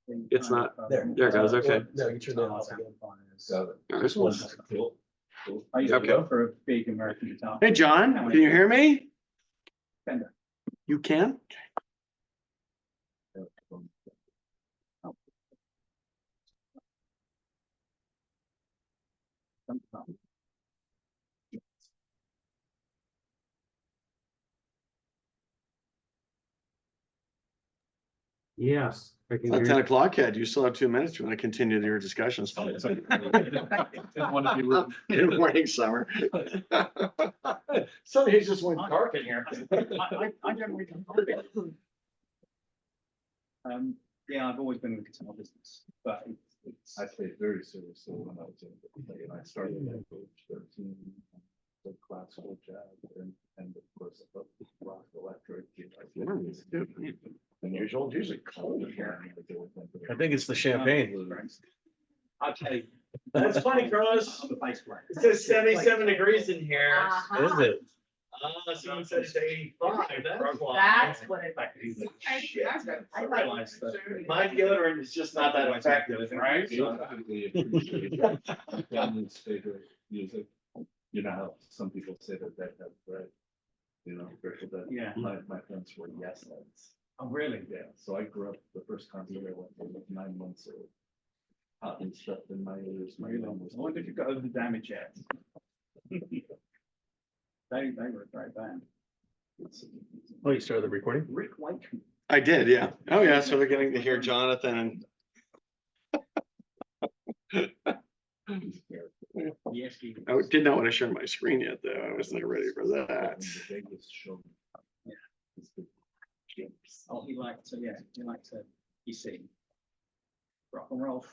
It's not. There. There it goes. Okay. No, you turned it off again. So This one. cool. I used Okay. to go for a big American guitar. Hey, John, can you hear me? Fender. You can? Yes. I can At hear 10 you. o'clock yet. You still have 2 minutes. You want to continue your discussions? Good morning, Summer. Somebody's just went dark in here. I generally can. Yeah, I've always been in the guitar business, but it's I played very seriously when I was in and I started at age 13, the classical jazz and of course rock electric. Unusual, usually cold here. I think it's the champagne. I'll tell you. That's funny, Carlos. I'm the bass player. It says 77 degrees in here. Is it? Someone said it's 85. That's why. That's what it is. Shit. I realized that. My deodorant is just not that effective, right? Family's favorite music. You know how some people say that they have bread, you know, that Yeah. my friends were yes heads. Oh, really? Yeah, so I grew up, the first concert I went to was 9 months old. Hot and stuff in my ears. My mom was. I wonder if you got over the damage yet. They were a great band. Oh, you started the recording? Rick White. I did, yeah. Oh, yeah. So we're getting to hear Jonathan. Yes, he I did not want to share my screen yet, though. I wasn't ready for that. The Vegas show. Yeah. It's the- Oh, he liked to, you see, rock and roll.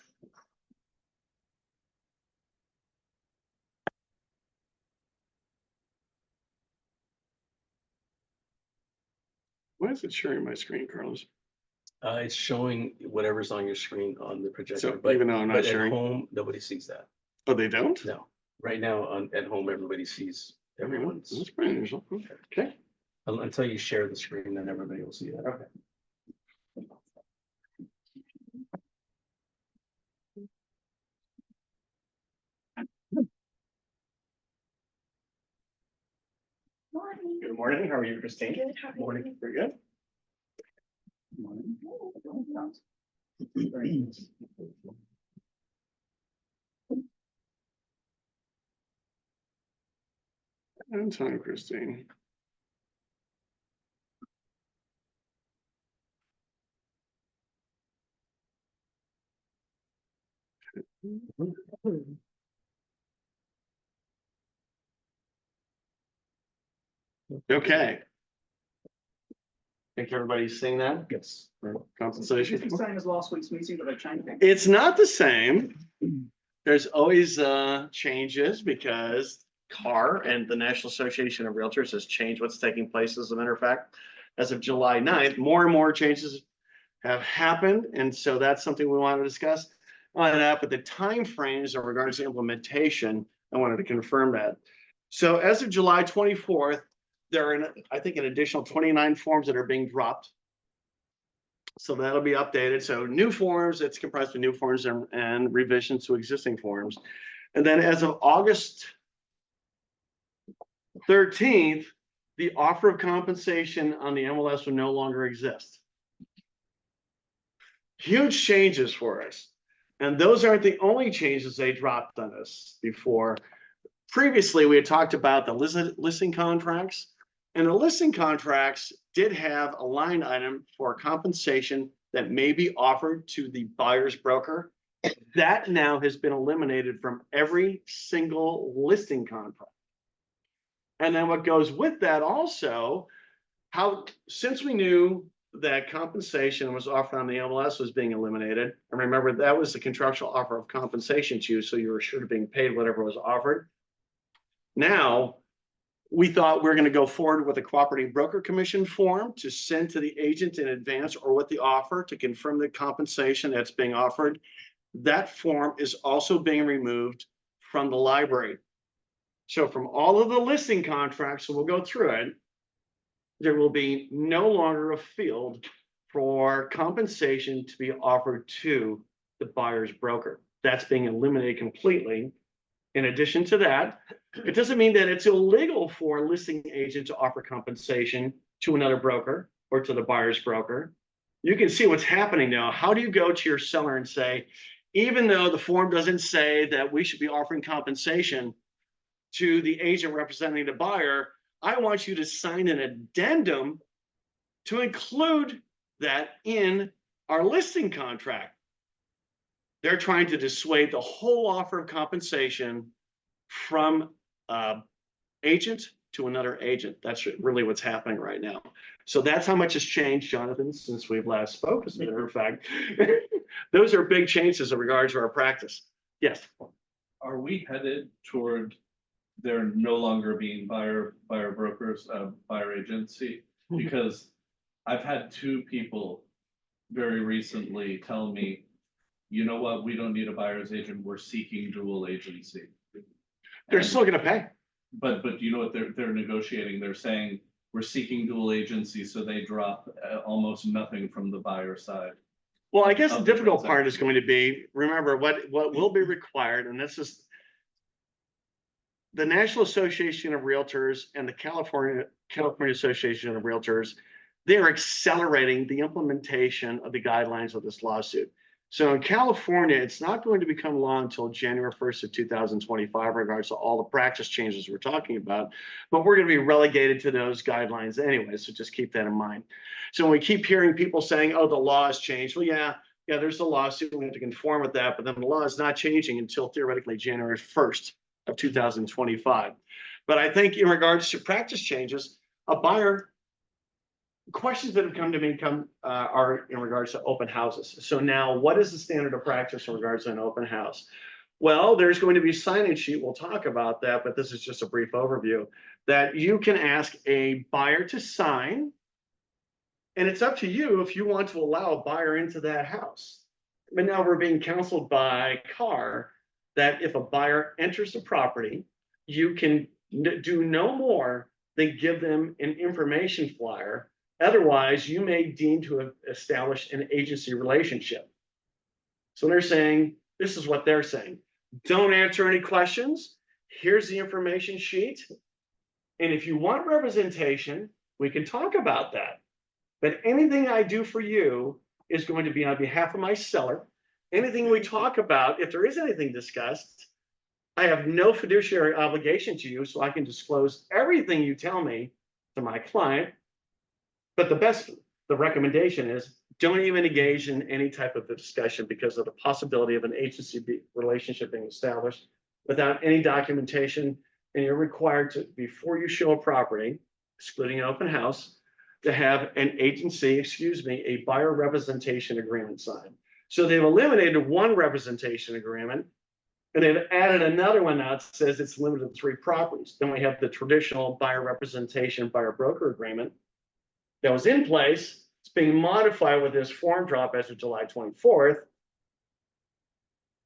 Why is it sharing my screen, Carlos? It's showing whatever's on your screen on the projector. So but- even though I'm not but at sharing? home, nobody sees that. Oh, they don't? No. Right now, at home, everybody sees everyone's. That's pretty unusual. Okay. Until you share the screen, then everybody will see that. Okay. Morning. Good morning. How are you, Christine? Good, how are you? Morning. Very good. Very nice. And time, Christine. Okay. Think everybody's seeing that? Yes. Is Compensation. it the same as last week's meeting, but they changed it? It's not the same. There's always changes because CAR and the National Association of Realtors has changed what's taking place. As a matter of fact, as of July 9th, more and more changes have happened. And so that's something we want to discuss on that. But the timeframes in regards to implementation, I wanted to confirm that. So as of July 24th, there are, I think, an additional 29 forms that are being dropped. So that'll be updated. So new forms, it's comprised of new forms and revisions to existing forms. And then as of August 13th, the offer of compensation on the MLS will no longer exist. Huge changes for us. And those aren't the only changes they dropped on us before. Previously, we had talked about the listing contracts. And the listing contracts did have a line item for compensation that may be offered to the buyer's broker. That now has been eliminated from every single listing contract. And then what goes with that also, since we knew that compensation was offered on the MLS was being eliminated, and remember that was the contractual offer of compensation to you, so you were sure of being paid whatever was offered. Now, we thought we were going to go forward with a cooperating broker commission form to send to the agent in advance or with the offer to confirm the compensation that's being offered. That form is also being removed from the library. So from all of the listing contracts, so we'll go through it, there will be no longer a field for compensation to be offered to the buyer's broker. That's being eliminated completely. In addition to that, it doesn't mean that it's illegal for a listing agent to offer compensation to another broker or to the buyer's broker. You can see what's happening now. How do you go to your seller and say, even though the form doesn't say that we should be offering compensation to the agent representing the buyer, I want you to sign an addendum to include that in our listing contract. They're trying to dissuade the whole offer of compensation from agent to another agent. That's really what's happening right now. So that's how much has changed, Jonathan, since we've last spoke, as a matter of fact. Those are big changes in regards to our practice. Yes. Are we headed toward there no longer being buyer brokers, buyer agency? Because I've had two people very recently tell me, you know what, we don't need a buyer's agent, we're seeking dual agency. They're And- still going to pay. But you know what they're negotiating, they're saying, we're seeking dual agency, so they drop almost nothing from the buyer side. Well, I guess the Of the difficult part is transaction. going to be, remember, what will be required, and this is the National Association of Realtors and the California Association of Realtors, they are accelerating the implementation of the guidelines of this lawsuit. So in California, it's not going to become law until January 1st of 2025 in regards to all the practice changes we're talking about, but we're going to be relegated to those guidelines anyway, so just keep that in mind. So when we keep hearing people saying, oh, the law has changed, well, yeah, there's a lawsuit, we have to conform with that, but then the law is not changing until theoretically January 1st of 2025. But I think in regards to practice changes, a buyer, questions that have come to me are in regards to open houses. So now, what is the standard of practice in regards to an open house? Well, there's going to be a sign-in sheet. We'll talk about that, but this is just a brief overview that you can ask a buyer to sign, and it's up to you if you want to allow a buyer into that house. But now we're being counseled by CAR that if a buyer enters the property, you can do no more than give them an information flyer. Otherwise, you may deem to have established an agency relationship. So they're saying, this is what they're saying. Don't answer any questions. Here's the information sheet. And if you want representation, we can talk about that. But anything I do for you is going to be on behalf of my seller. Anything we talk about, if there is anything discussed, I have no fiduciary obligation to you, so I can disclose everything you tell me to my client. But the recommendation is don't even engage in any type of discussion because of the possibility of an agency relationship being established without any documentation. And you're required to, before you show a property, excluding an open house, to have an agency, a buyer representation agreement signed. So they've eliminated one representation agreement and they've added another one now that says it's limited to 3 properties. Then we have the traditional buyer representation, buyer broker agreement that was in place. It's being modified with this form drop as of July 24th.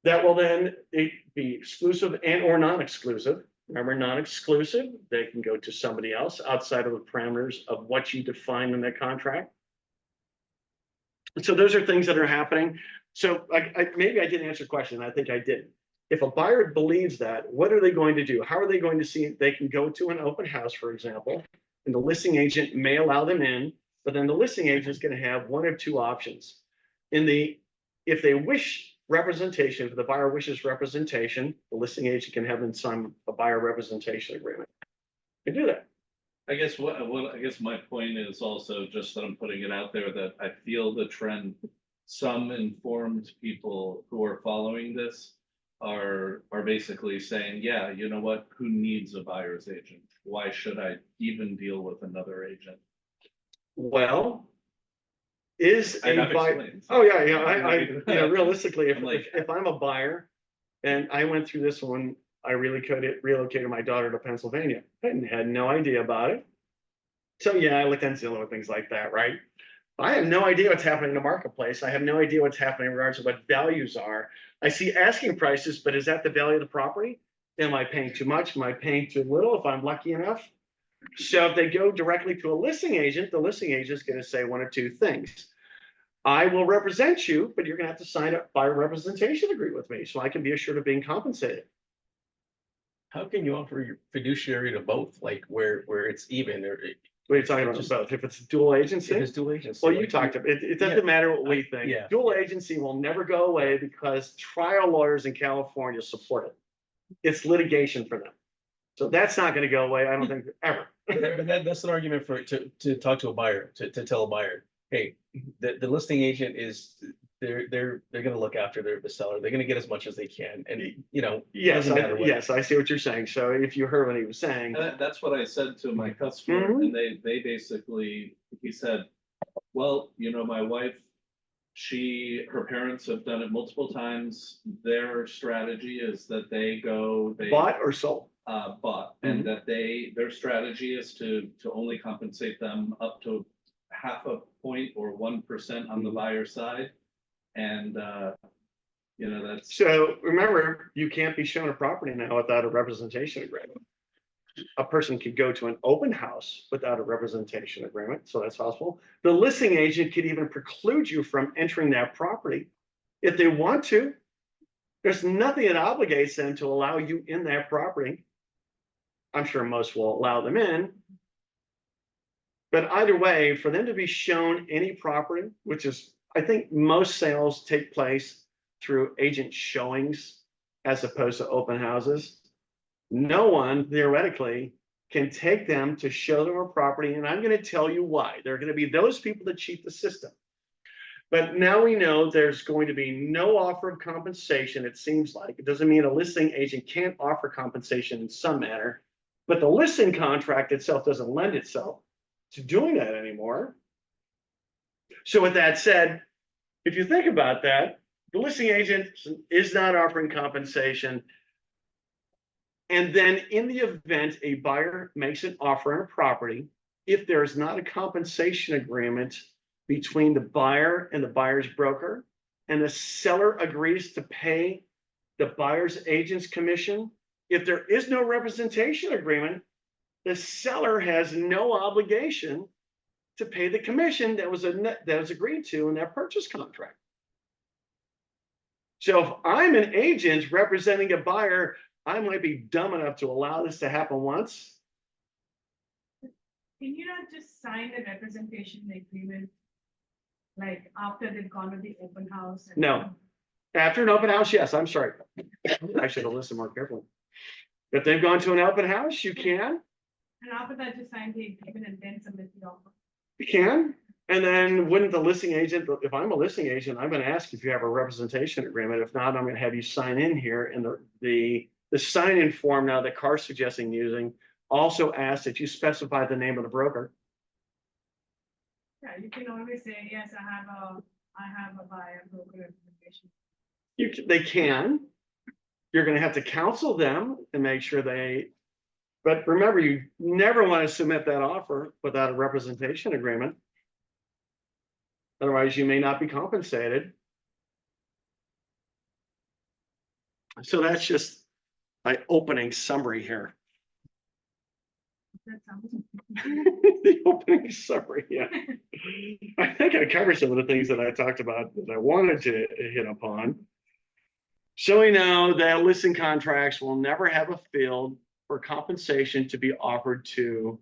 That will then be exclusive and or non-exclusive. Remember, non-exclusive, they can go to somebody else outside of the parameters of what you define in that contract. So those are things that are happening. So maybe I didn't answer the question. I think I did. If a buyer believes that, what are they going to do? How are they going to see? They can go to an open house, for example, and the listing agent may allow them in, but then the listing agent is going to have one of 2 options. If they wish representation, if the buyer wishes representation, the listing agent can have them sign a buyer representation agreement. They do that. I guess I guess my point is also just that I'm putting it out there that I feel the trend, some informed people who are following this are basically saying, yeah, you know what, who needs a buyer's agent? Why should I even deal with another agent? Well, is And I've a buyer. explained. Oh, yeah. Realistically, I'm like- if I'm a buyer, and I went through this when I relocated my daughter to Pennsylvania, I had no idea about it. So yeah, I looked on Zillow and things like that, right? I have no idea what's happening in the marketplace. I have no idea what's happening in regards to what values are. I see asking prices, but is that the value of the property? Am I paying too much? Am I paying too little if I'm lucky enough? So if they go directly to a listing agent, the listing agent is going to say one of 2 things. I will represent you, but you're gonna have to sign a buyer representation agreement with me, so I can be assured of being compensated. How can you offer your fiduciary to both, like where it's even or What are you talking about, Just- both? If it's dual if agency? it's dual agency? Well, you like, talked about, it Yeah, doesn't matter what we I- think. yeah, Dual yeah. agency will never go away because trial lawyers in California support it. It's litigation for them. So that's not gonna go away, I don't think, ever. But that's an argument to talk to a buyer, to tell a buyer, hey, the listing agent is, they're gonna look after the seller. They're gonna get as much as they can and, it Yes, doesn't matter what. yes, I see what you're saying. So if you heard what he was saying, And that's what I said to my customer, Mhm. and they basically, he said, well, my wife, her parents have done it multiple times. Their strategy is that they bought or sold? bought, and that their strategy is to only compensate them up to half a point or 1% on the buyer side. And, that's. So remember, you can't be shown a property now without a representation agreement. A person could go to an open house without a representation agreement, so that's possible. The listing agent could even preclude you from entering that property if they want to. There's nothing that obligates them to allow you in that property. I'm sure most will allow them in. But either way, for them to be shown any property, which is, I think most sales take place through agent showings as opposed to open houses. No one theoretically can take them to show them a property, and I'm going to tell you why. There are going to be those people that cheat the system. But now we know there's going to be no offer of compensation, it seems like. It doesn't mean a listing agent can't offer compensation in some manner, but the listing contract itself doesn't lend itself to doing that anymore. So with that said, if you think about that, the listing agent is not offering compensation. And then in the event a buyer makes an offer on a property, if there is not a compensation agreement between the buyer and the buyer's broker, and the seller agrees to pay the buyer's agent's commission, if there is no representation agreement, the seller has no obligation to pay the commission that was agreed to in that purchase contract. So if I'm an agent representing a buyer, I might be dumb enough to allow this to happen once. Can you not just sign a representation agreement? Like after they've gone to the open house? No. After an open house, yes, I'm sorry. I should have listened more carefully. If they've gone to an open house, you can. And after that, just sign the agreement and then submit the offer. You can. And then wouldn't the listing agent, if I'm a listing agent, I'm going to ask if you have a representation agreement. If not, I'm going to have you sign in here. And the sign-in form now that Carr's suggesting using also asks that you specify the name of the broker. Yeah, you can always say, yes, I have a buyer broker representation. They can. You're going to have to counsel them and make sure but remember, you never want to submit that offer without a representation agreement. Otherwise, you may not be compensated. So that's just my opening summary here. That sounds. The opening summary, yeah. I think I covered some of the things that I talked about that I wanted to hit upon. So we know that listing contracts will never have a field for compensation to be offered to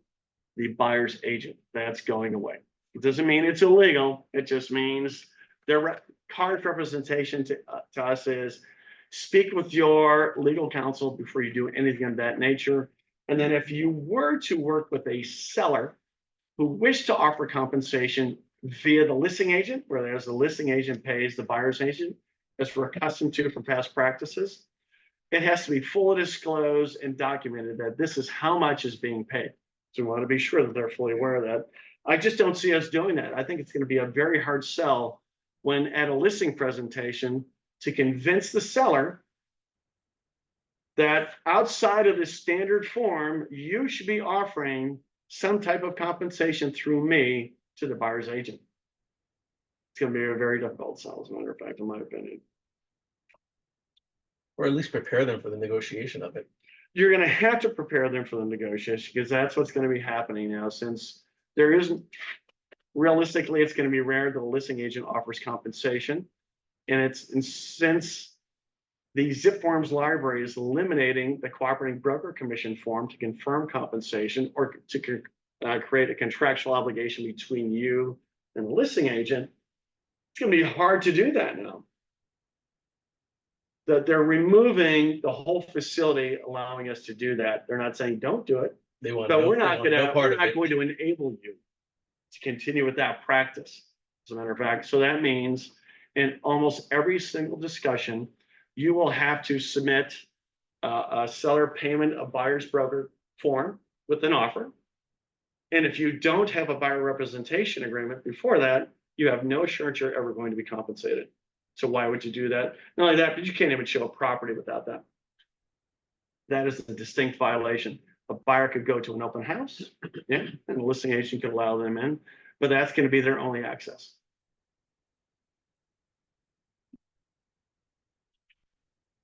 the buyer's agent. That's going away. It doesn't mean it's illegal. It just means Carr's representation to us is speak with your legal counsel before you do anything of that nature. And then if you were to work with a seller who wished to offer compensation via the listing agent, whereas the listing agent pays the buyer's agent, as we're accustomed to from past practices, it has to be fully disclosed and documented that this is how much is being paid. So we want to be sure that they're fully aware of that. I just don't see us doing that. I think it's going to be a very hard sell when at a listing presentation to convince the seller that outside of the standard form, you should be offering some type of compensation through me to the buyer's agent. It's going to be a very difficult sell, as a matter of fact, in my opinion. Or at least prepare them for the negotiation of it. You're going to have to prepare them for the negotiation because that's what's going to be happening now, since there isn't. realistically, it's gonna be rare that a listing agent offers compensation. And since the zip forms library is eliminating the cooperating broker commission form to confirm compensation or to create a contractual obligation between you and the listing agent, it's gonna be hard to do that now. That they're removing the whole facility, allowing us to do that. They're not saying don't do it, They want. but no- we're they not want no gonna, part we're of not it. going to enable you to continue with that practice. As a matter of fact, so that means in almost every single discussion, you will have to submit a seller payment of buyer's broker form with an offer. And if you don't have a buyer representation agreement before that, you have no assurance you're ever going to be compensated. So why would you do that? Not only that, but you can't even show a property without that. That is a distinct violation. A buyer could go to an open house, yeah, and the listing agent could allow them in, but that's going to be their only access.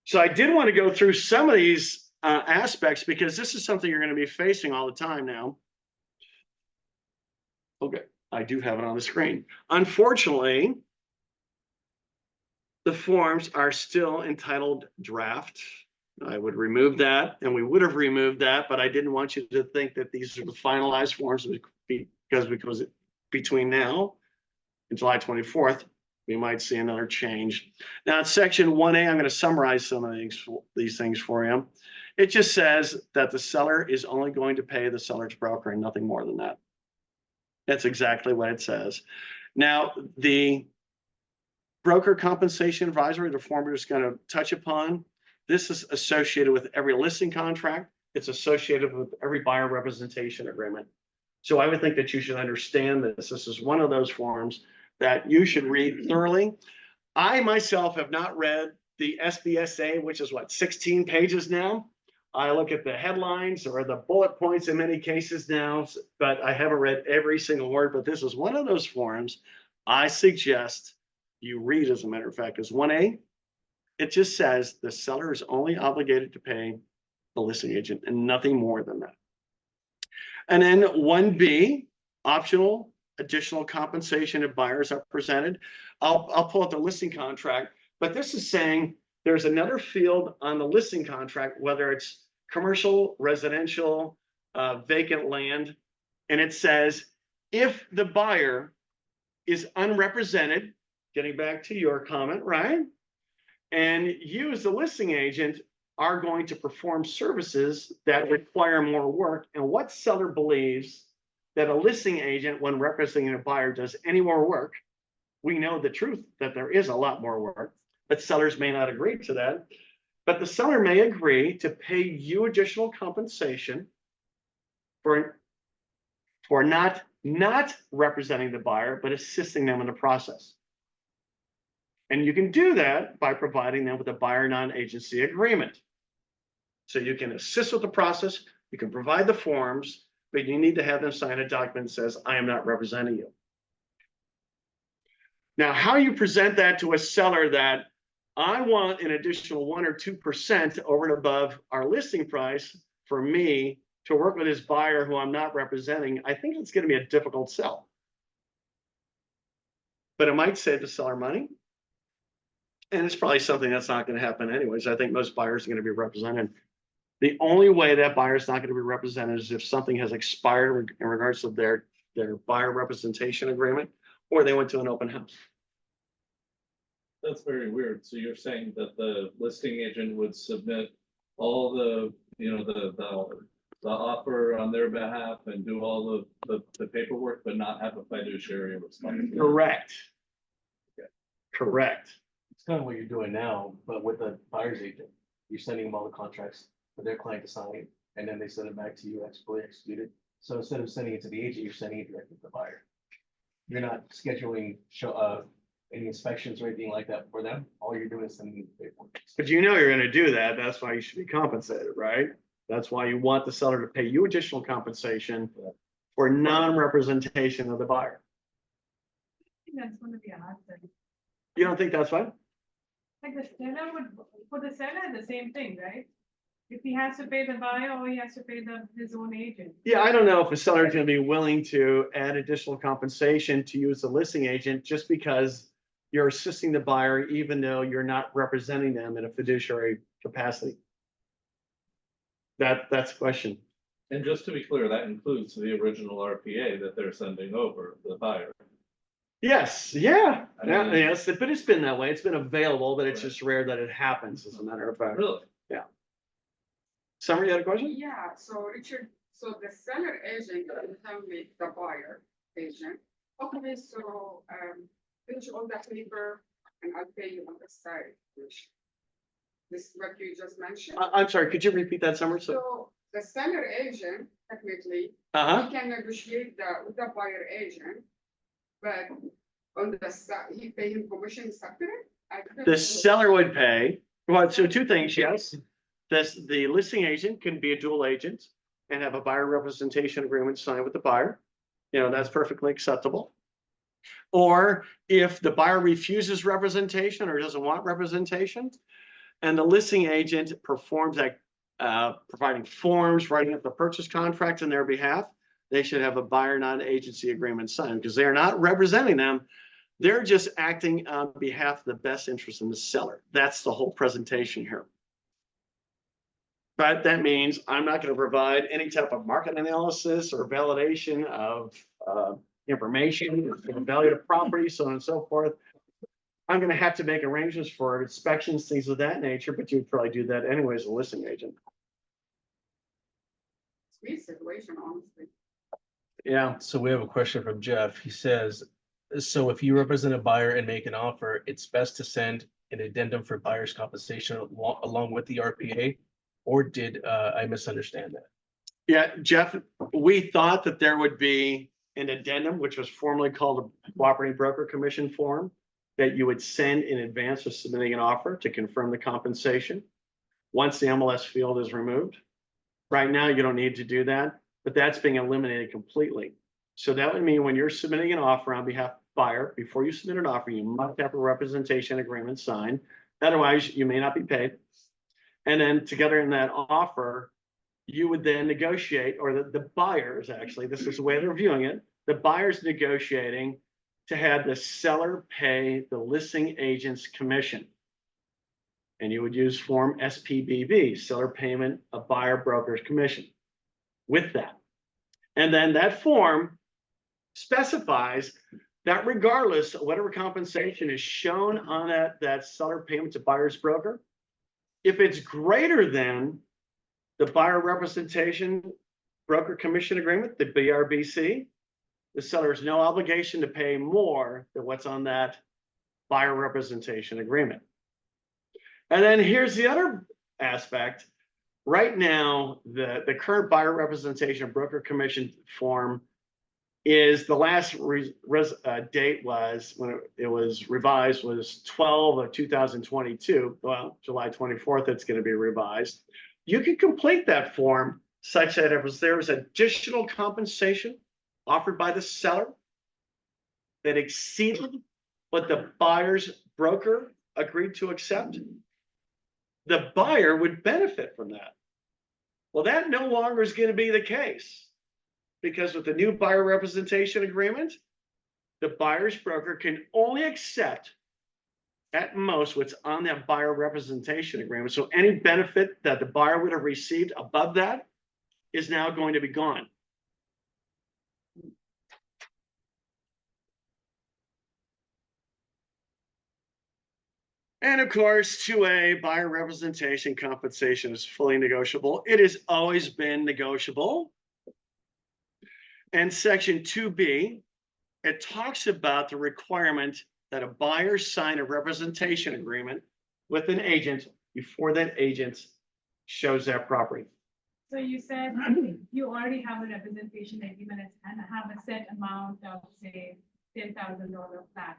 So I did want to go through some of these aspects because this is something you're going to be facing all the time now. Okay, I do have it on the screen. Unfortunately, the forms are still entitled draft. I would remove that, and we would have removed that, but I didn't want you to think that these are the finalized forms because between now and July 24th, we might see another change. Now, in section 1A, I'm going to summarize some of these things for you. It just says that the seller is only going to pay the seller's broker and nothing more than that. That's exactly what it says. Now, the broker compensation advisory, the form we're just going to touch upon, this is associated with every listing contract. It's associated with every buyer representation agreement. So I would think that you should understand this. This is one of those forms that you should read thoroughly. I myself have not read the SBSA, which is what, 16 pages now? I look at the headlines or the bullet points in many cases now, but I haven't read every single word. But this is one of those forms I suggest you read, as a matter of fact, is 1A. It just says the seller is only obligated to pay the listing agent and nothing more than that. And then 1B, optional additional compensation if buyers are presented. I'll pull up the listing contract, but this is saying there's another field on the listing contract, whether it's commercial, residential, vacant land, and it says if the buyer is unrepresented, getting back to your comment, right? And you as the listing agent are going to perform services that require more work. And what seller believes that a listing agent, when representing a buyer, does any more work? We know the truth that there is a lot more work, but sellers may not agree to that. But the seller may agree to pay you additional compensation for not representing the buyer, but assisting them in the process. And you can do that by providing them with a buyer non-agency agreement. So you can assist with the process, you can provide the forms, but you need to have them sign a document that says, I am not representing you. Now, how you present that to a seller that I want an additional 1 or 2% over and above our listing price for me to work with his buyer who I'm not representing, I think it's going to be a difficult sell. But it might save the seller money. And it's probably something that's not going to happen anyways. I think most buyers are going to be represented. The only way that buyer is not going to be represented is if something has expired in regards to their buyer representation agreement, or they went to an open house. That's very weird. So you're saying that the listing agent would submit all the, the offer on their behalf and do all the paperwork, but not have a fiduciary responsibility? Correct. Okay. Correct. It's kind of what you're doing now, but with the buyer's agent. You're sending them all the contracts for their client to sign, and then they send it back to you, fully executed. So instead of sending it to the agent, you're sending it directly to the buyer. You're not scheduling any inspections or anything like that for them. All you're doing is sending the paperwork. But you know you're going to do that. That's why you should be compensated, right? That's why you want the seller to pay you additional compensation for non-representation of the buyer. I think that's gonna be a hard thing. You don't think that's fine? Like the seller would, for the seller, the same thing, right? If he has to pay the buyer or he has to pay his own agent. Yeah, I don't know if a seller is gonna be willing to add additional compensation to use a listing agent just because you're assisting the buyer, even though you're not representing them in a fiduciary capacity. That's the question. And just to be clear, that includes the original RPA that they're sending over the buyer. Yes, yeah, I yeah, mean- yes, but it's been that way. It's been available, but it's Right. just rare that it happens, as a matter of fact. Really? Summer, you had a question? Yeah, so Richard, so the seller agent can help me, the buyer agent. Okay, so, finish all that paper and I'll pay you on the side, which. This is what you just mentioned. I'm sorry, could you repeat that, Summer? So the seller agent, technically, Uh-huh, he can negotiate with the buyer agent. But on the side, he pay him commission separate? I couldn't the know. seller would pay, well, so two things, yes. The listing agent can be a dual agent and have a buyer representation agreement signed with the buyer. You know, that's perfectly acceptable. Or if the buyer refuses representation or doesn't want representation, and the listing agent performs that, providing forms, writing up the purchase contract on their behalf, they should have a buyer non-agency agreement signed because they are not representing them. They're just acting on behalf of the best interest in the seller. That's the whole presentation here. But that means I'm not going to provide any type of market analysis or validation of information, the value of property, so on and so forth. I'm going to have to make arrangements for inspections, things of that nature, but you'd probably do that anyways, as a listing agent. Sweet situation, honestly. Yeah, So we have a question from Jeff. He says, so if you represent a buyer and make an offer, it's best to send an addendum for buyer's compensation along with the RPA? Or did I misunderstand that? yeah, Jeff, we thought that there would be an addendum, which was formerly called a cooperating broker commission form, that you would send in advance of submitting an offer to confirm the compensation once the MLS field is removed. Right now, you don't need to do that, but that's being eliminated completely. So that would mean when you're submitting an offer on behalf of the buyer, before you submit an offer, you must have a representation agreement signed. Otherwise, you may not be paid. And then together in that offer, you would then negotiate, or the buyers, actually, this is the way they're viewing it, the buyer's negotiating to have the seller pay the listing agent's commission. And you would use form SPBB, seller payment of buyer broker's commission, with that. And then that form specifies that regardless of whatever compensation is shown on that seller payment to buyer's broker, if it's greater than the buyer representation broker commission agreement, the BRBC, the seller has no obligation to pay more than what's on that buyer representation agreement. And then here's the other aspect. Right now, the current buyer representation broker commission form is the last date was when it was revised was 12/2022. Well, July 24th, it's going to be revised. You can complete that form such that if there was additional compensation offered by the seller that exceeded what the buyer's broker agreed to accept, the buyer would benefit from that. Well, that no longer is going to be the case, because with the new buyer representation agreement, the buyer's broker can only accept at most what's on that buyer representation agreement. So any benefit that the buyer would have received above that is now going to be gone. And of course, 2A buyer representation compensation is fully negotiable. It has always been negotiable. And section 2B, it talks about the requirement that a buyer sign a representation agreement with an agent before that agent shows that property. So you said you already have a representation agreement and have a set amount of, say, $10,000 flat.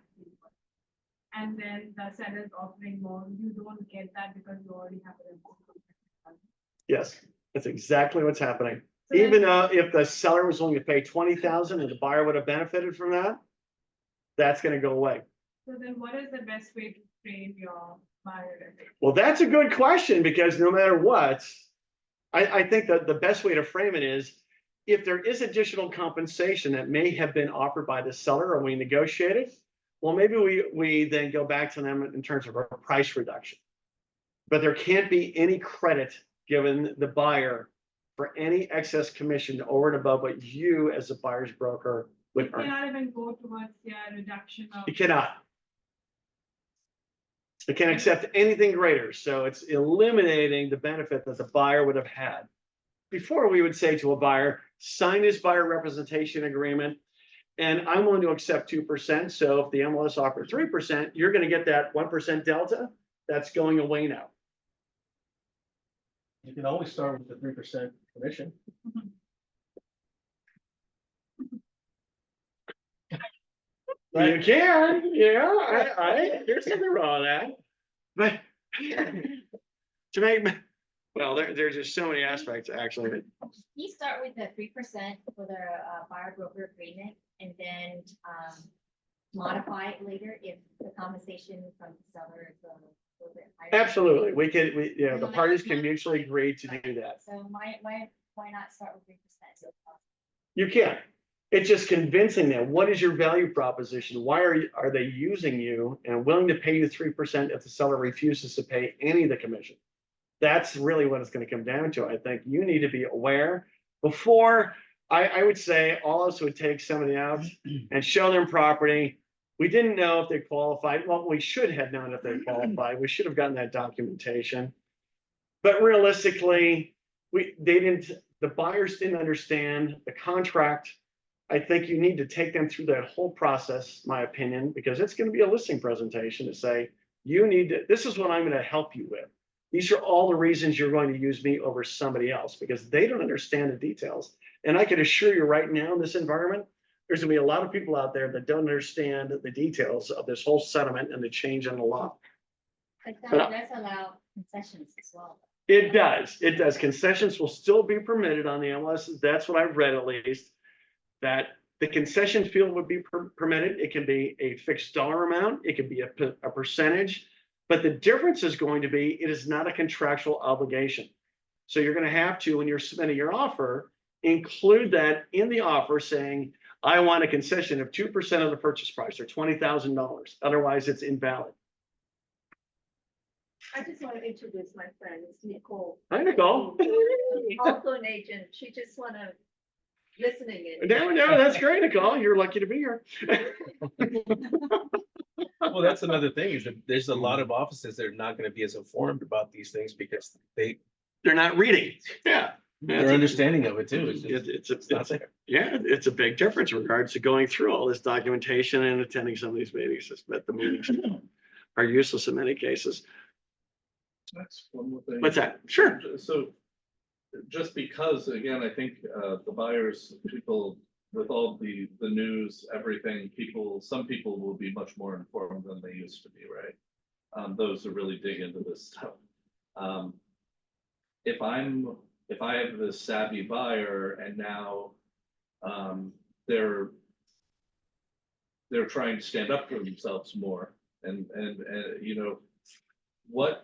And then the seller is offering more, you don't get that because you already have a representation. Yes, that's exactly what's happening. So then- Even if the seller was willing to pay $20,000 and the buyer would have benefited from that, that's going to go away. So then what is the best way to train your buyer? Well, that's a good question, because no matter what, I think that the best way to frame it is, if there is additional compensation that may have been offered by the seller or we negotiated, well, maybe we then go back to them in terms of a price reduction. But there can't be any credit given the buyer for any excess commission over and above what you as a buyer's broker You would earn. cannot even go towards the reduction of. You cannot. It can't accept anything greater, so it's eliminating the benefit that the buyer would have had. Before, we would say to a buyer, sign this buyer representation agreement, and I'm willing to accept 2%. So if the MLS offered 3%, you're gonna get that 1% delta. That's going away now. You can always start with the 3% commission. You can, yeah, there's nothing wrong with that. But to make, well, there's just so many aspects, actually. You start with the 3% for the buyer broker agreement and then modify it later if the compensation from the seller is a little bit higher. Absolutely, the parties can mutually agree to do that. So why not start with 3%? You can. It's just convincing them, what is your value proposition? Why are they using you and willing to pay you 3% if the seller refuses to pay any of the commission? That's really what it's going to come down to. I think you need to be aware before. I would say all of us would take somebody out and show them property. We didn't know if they qualified. Well, we should have known if they qualified. We should have gotten that documentation. But realistically, the buyers didn't understand the contract. I think you need to take them through that whole process, my opinion, because it's going to be a listing presentation to say, this is what I'm going to help you with. These are all the reasons you're going to use me over somebody else, because they don't understand the details. And I can assure you right now in this environment, there's going to be a lot of people out there that don't understand the details of this whole settlement and the change in the law. But that does allow concessions as well. It does. Concessions will still be permitted on the MLS. That's what I've read, at least. That the concession field would be permitted. It can be a fixed dollar amount. It can be a percentage. But the difference is going to be, it is not a contractual obligation. So you're going to have to, when you're submitting your offer, include that in the offer saying, I want a concession of 2% of the purchase price or $20,000. Otherwise, it's invalid. I just want to introduce my friend, it's Nicole. Hi, Nicole. Also an agent. She just want to listening in. No, that's great, Nicole. You're lucky to be here. Well, that's another thing is that there's a lot of offices that are not going to be as informed about these things because they're not reading. Yeah. their understanding of it too. It's not there. Yeah, it's a big difference in regards to going through all this documentation and attending some of these meetings. But the meetings are useless in many cases. That's one more thing. What's that? Sure. So just because, again, I think the buyers, people with all the news, everything, some people will be much more informed than they used to be, right? Those who really dig into this stuff. If I have this savvy buyer and now they're trying to stand up for themselves more and you know, what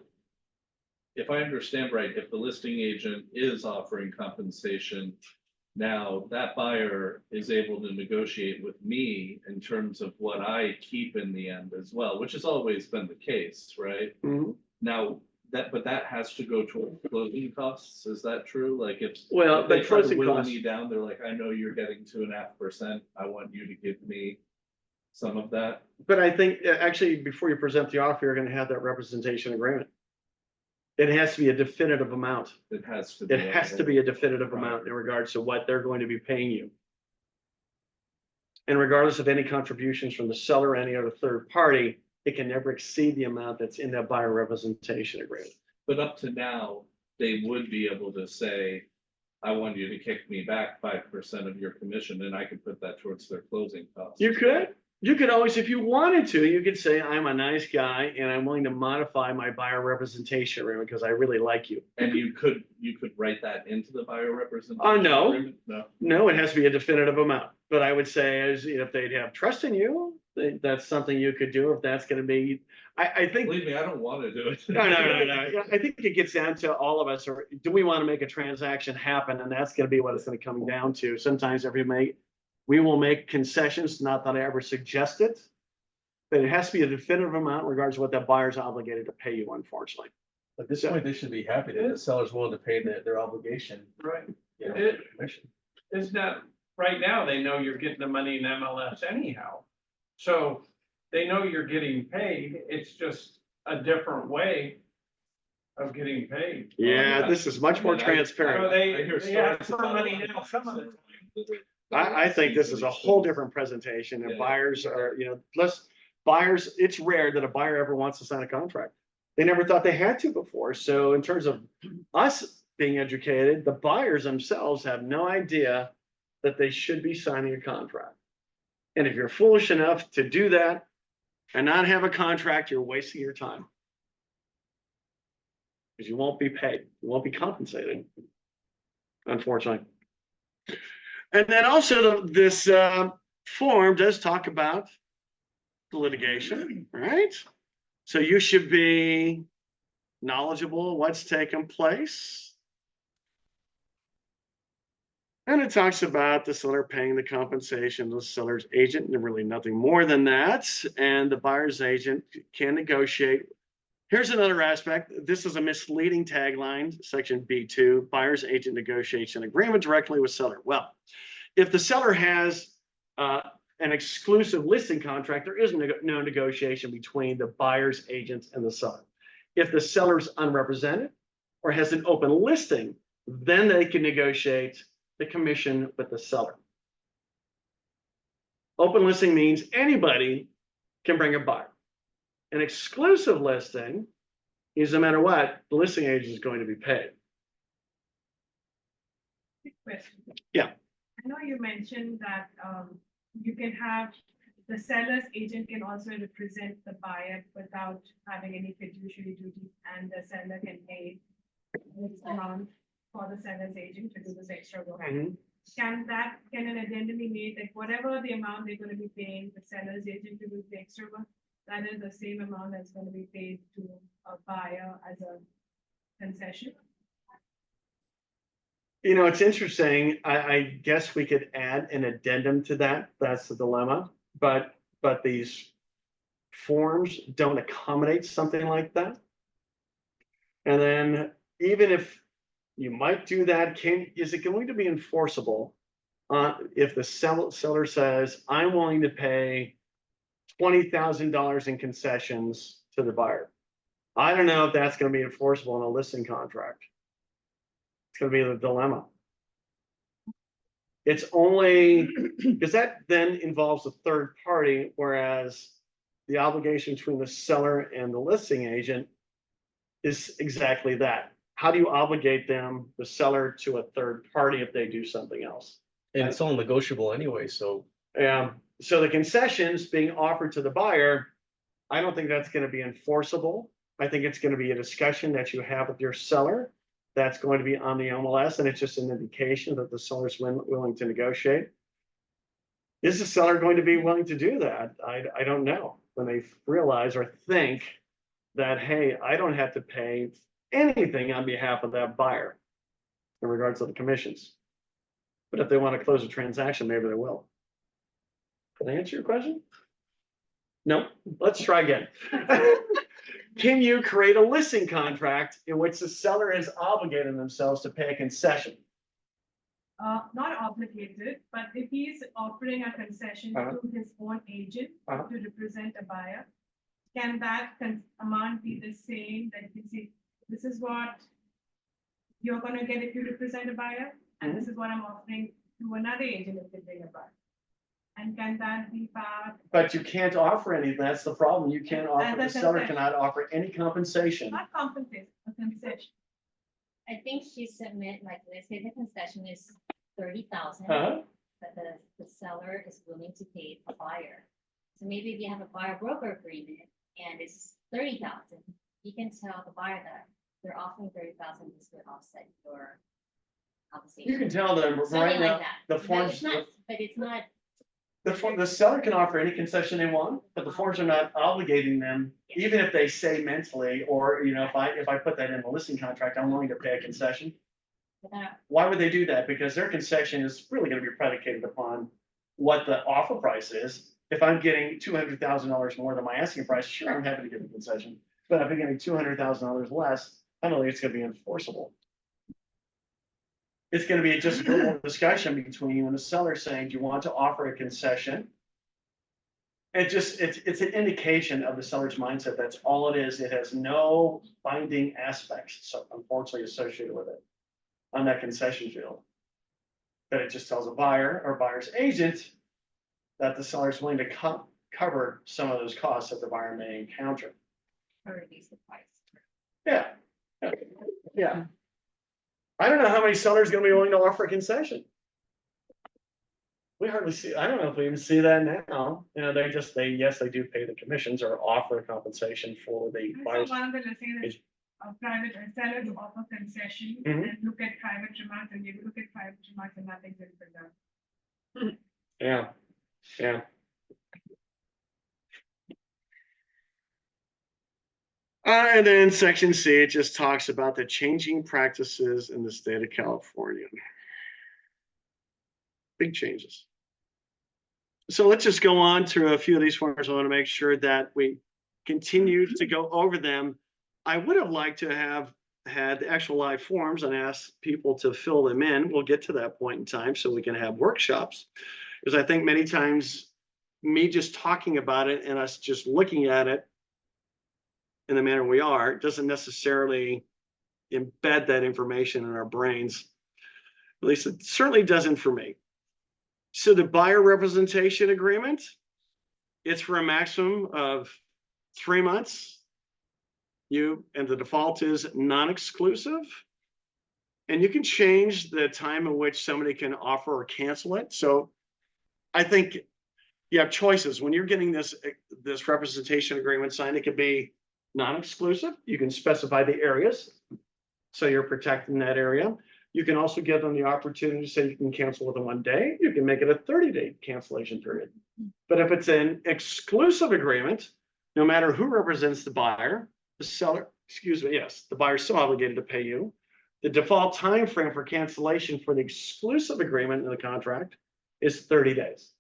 if I understand right, if the listing agent is offering compensation, now that buyer is able to negotiate with me in terms of what I keep in the end as well, which has always been the case, right? Mm-hmm. Now but that has to go toward closing costs. Is that true? Like if the they try to closing whittle costs, me down, they're like, I know you're getting 2.5%. I want you to give me some of that. but I think actually before you present the offer, you're going to have that representation agreement. It has to be a definitive amount. It has to be. It has to be a definitive Right. amount in regards to what they're going to be paying you. And regardless of any contributions from the seller or any other third party, it can never exceed the amount that's in that buyer representation agreement. But up to now, they would be able to say, I want you to kick me back 5% of your commission, and I could put that towards their closing costs. You could, You could always, if you wanted to, you could say, I'm a nice guy and I'm willing to modify my buyer representation agreement because I really like you. And you could write that into the buyer representation. No. agreement? No. No, it has to be a definitive amount, but I would say as, you know, if they'd have trust in you, that's something you could do if that's gonna be, I think. Believe me, I don't want to do it. No. Yeah, I think it gets down to all of us, or do we want to make a transaction happen? And that's gonna be what it's gonna come down to. Sometimes we will make concessions, not that I ever suggest it. But it has to be a definitive amount regardless of what that buyer's obligated to pay you, unfortunately. At this point, they should be happy that the seller's willing to pay their obligation. Right. You know, It- commission. Isn't that, right now, they know you're getting the money in MLS anyhow. So they know you're getting paid. It's just a different way of getting paid. Yeah, this is much more So transparent. I they hear ask stories for about money it. now some of the time. I think this is a whole different presentation and buyers are, you know, buyers, it's rare that a buyer ever wants to sign a contract. They never thought they had to before. So in terms of us being educated, the buyers themselves have no idea that they should be signing a contract. And if you're foolish enough to do that and not have a contract, you're wasting your time. Because you won't be paid, you won't be compensated, unfortunately. And then also this form does talk about the litigation, right? So you should be knowledgeable of what's taken place. And it talks about the seller paying the compensation to the seller's agent, and really nothing more than that. And the buyer's agent can negotiate. Here's another aspect. This is a misleading tagline, section B2, buyer's agent negotiates an agreement directly with seller. Well, if the seller has an exclusive listing contract, there is no negotiation between the buyer's agent and the seller. If the seller's unrepresented or has an open listing, then they can negotiate the commission with the seller. Open listing means anybody can bring a buyer. An exclusive listing is no matter what, the listing agent is going to be paid. Quick question. Yeah. I know you mentioned that you can have, the seller's agent can also represent the buyer without having any fiduciary duties, and the seller can pay this amount for the seller's agent to do this extra work. Can an addendum be made that whatever the amount they're going to be paying the seller's agent to do the extra work, that is the same amount that's going to be paid to a buyer as a concession? You know, it's interesting. I guess we could add an addendum to that. That's the dilemma. But these forms don't accommodate something like that. And then even if you might do that, is it going to be enforceable if the seller says, I'm willing to pay $20,000 in concessions to the buyer? I don't know if that's going to be enforceable in a listing contract. It's going to be the dilemma. It's only because that then involves a third party, whereas the obligation between the seller and the listing agent is exactly that. How do you obligate them, the seller, to a third party if they do something else? And it's all negotiable anyway, so. So the concessions being offered to the buyer, I don't think that's going to be enforceable. I think it's going to be a discussion that you have with your seller. That's going to be on the MLS, and it's just an indication that the seller's willing to negotiate. Is the seller going to be willing to do that? I don't know. When they realize or think that, hey, I don't have to pay anything on behalf of that buyer in regards to the commissions. But if they want to close a transaction, maybe they will. Can I answer your question? No, let's try again. Can you create a listing contract in which the seller has obligated themselves to pay a concession? Not obligated, but if he's offering a concession to his own agent to represent a buyer, can that amount be the same, that you can see, this is what you're gonna get if you represent a buyer, and this is what I'm offering to another agent if they bring a buyer? And can that be part? But you can't offer any, that's the problem. You can't offer, the As a seller concession. cannot offer any compensation. Not compensation, a concession. I think she submit, like, let's say the concession is 30,000, Uh-huh. but the seller is willing to pay the buyer So maybe if you have a buyer broker agreement and it's 30,000, you can tell the buyer that they're offering 30,000, this would offset your compensation. You can tell them Something right like now, that. the But forms, it's not, but it's not, the seller can offer any concession they want, but the forms are not obligating them. Even if they say mentally, or, you know, if I put that in the listing contract, I'm willing to pay a concession. but they're Why would they do that? Because their concession is really gonna be predicated upon what the offer price is. If I'm getting $200,000 more than my asking price, sure, I'm happy to give a concession. But if I'm getting $200,000 less, I don't think it's gonna be enforceable. It's gonna be just a verbal discussion between you and the seller saying, do you want to offer a concession? It's an indication of the seller's mindset. That's all it is. It has no binding aspects, so unfortunately associated with it on that concession field. But it just tells a buyer or buyer's agent that the seller is willing to cover some of those costs that the buyer may encounter. or reduce the price. Yeah. Yeah. I don't know how many sellers are gonna be willing to offer a concession. We hardly see, I don't know if we even see that now. You know, yes, they do pay the commissions or offer compensation for the So buyers. one of the listings is a private seller to offer concession Mhm. and look at private remarks, and you look at private remarks and nothing's been done. Yeah, yeah. And then section C, it just talks about the changing practices in the state of California. Big changes. So let's just go on to a few of these forms. I want to make sure that we continue to go over them. I would have liked to have had the actual live forms and asked people to fill them in. We'll get to that point in time so we can have workshops. Because I think many times me just talking about it and us just looking at it in the manner we are doesn't necessarily embed that information in our brains. At least it certainly doesn't for me. So the buyer representation agreement, it's for a maximum of 3 months. And the default is non-exclusive. And you can change the time in which somebody can offer or cancel it. So I think you have choices. When you're getting this representation agreement signed, it could be non-exclusive. You can specify the areas, so you're protecting that area. You can also give them the opportunity to say you can cancel within 1 day. You can make it a 30-day cancellation period. But if it's an exclusive agreement, no matter who represents the buyer, the seller, the buyer is still obligated to pay you. The default time frame for cancellation for the exclusive agreement in the contract is 30 days.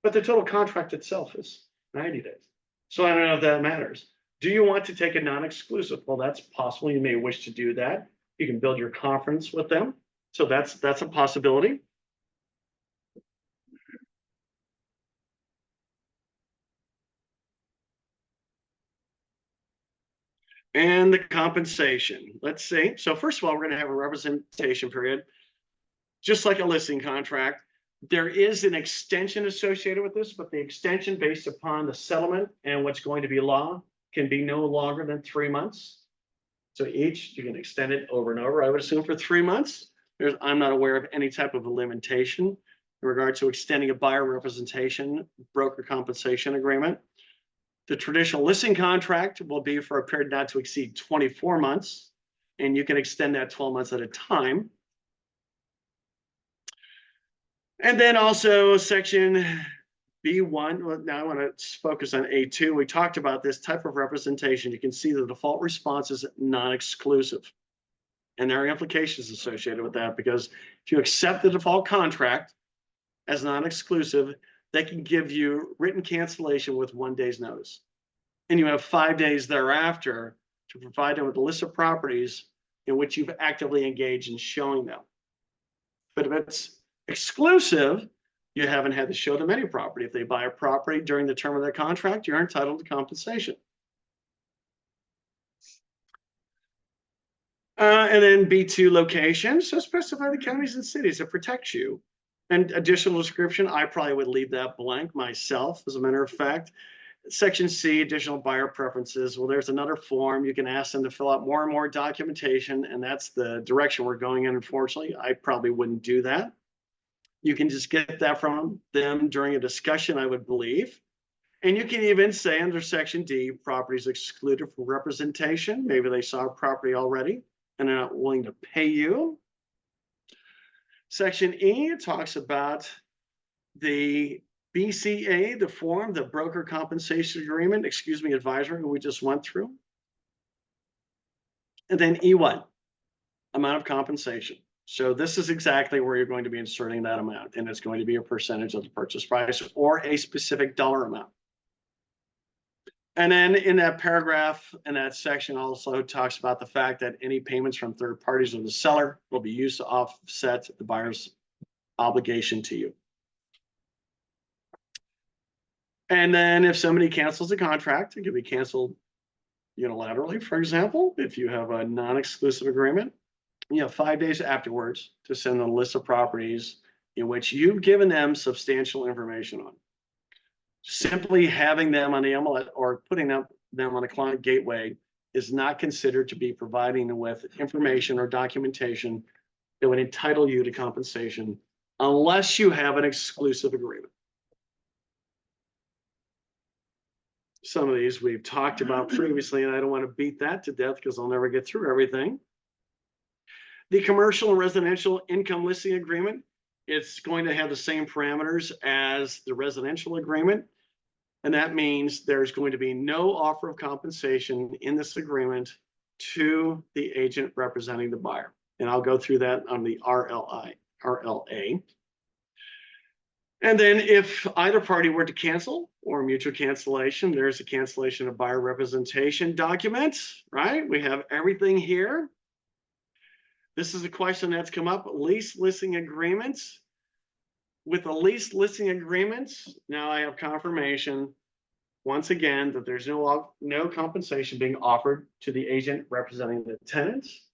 But the total contract itself is 90 days. So I don't know if that matters. Do you want to take a non-exclusive? Well, that's possible. You may wish to do that. You can build your conference with them. So that's a possibility. And the compensation. Let's see. So first of all, we're going to have a representation period, just like a listing contract. There is an extension associated with this, but the extension based upon the settlement and what's going to be law can be no longer than 3 months. So each, you can extend it over and over. I would assume for 3 months. I'm not aware of any type of a limitation in regard to extending a buyer representation broker compensation agreement. The traditional listing contract will be for a period not to exceed 24 months, and you can extend that 12 months at a time. And then also section B1, well, now I want to focus on A2. We talked about this type of representation. You can see the default response is non-exclusive. And there are implications associated with that, because if you accept the default contract as non-exclusive, they can give you written cancellation with 1 day's notice. And you have 5 days thereafter to provide them with a list of properties in which you've actively engaged in showing them. But if it's exclusive, you haven't had to show them any property. If they buy a property during the term of their contract, you're entitled to compensation. And then B2 locations, so specify the counties and cities that protect you. And additional description, I probably would leave that blank myself, as a matter of fact. Section C, additional buyer preferences. Well, there's another form. You can ask them to fill out more and more documentation, and that's the direction we're going in, unfortunately. I probably wouldn't do that. You can just get that from them during a discussion, I would believe. And you can even say under section D, properties excluded from representation. Maybe they saw a property already and they're not willing to pay you. Section E talks about the BCA, the form, the broker compensation agreement, advisory, who we just went through. And then E1, amount of compensation. So this is exactly where you're going to be inserting that amount, and it's going to be a percentage of the purchase price or a specific dollar amount. And then in that paragraph, in that section also talks about the fact that any payments from third parties or the seller will be used to offset the buyer's obligation to you. And then if somebody cancels a contract, it can be canceled unilaterally, for example. If you have a non-exclusive agreement, you have 5 days afterwards to send a list of properties in which you've given them substantial information on. Simply having them on the MLS or putting them on a client gateway is not considered to be providing them with information or documentation that would entitle you to compensation unless you have an exclusive agreement. Some of these we've talked about previously, and I don't want to beat that to death because I'll never get through everything. The commercial and residential income listing agreement, it's going to have the same parameters as the residential agreement. And that means there's going to be no offer of compensation in this agreement to the agent representing the buyer. And I'll go through that on the RLA. And then if either party were to cancel or mutual cancellation, there's a cancellation of buyer representation document, right? We have everything here. This is a question that's come up, lease listing agreements. With the lease listing agreements, now I have confirmation, once again, that there's no compensation being offered to the agent representing the tenants.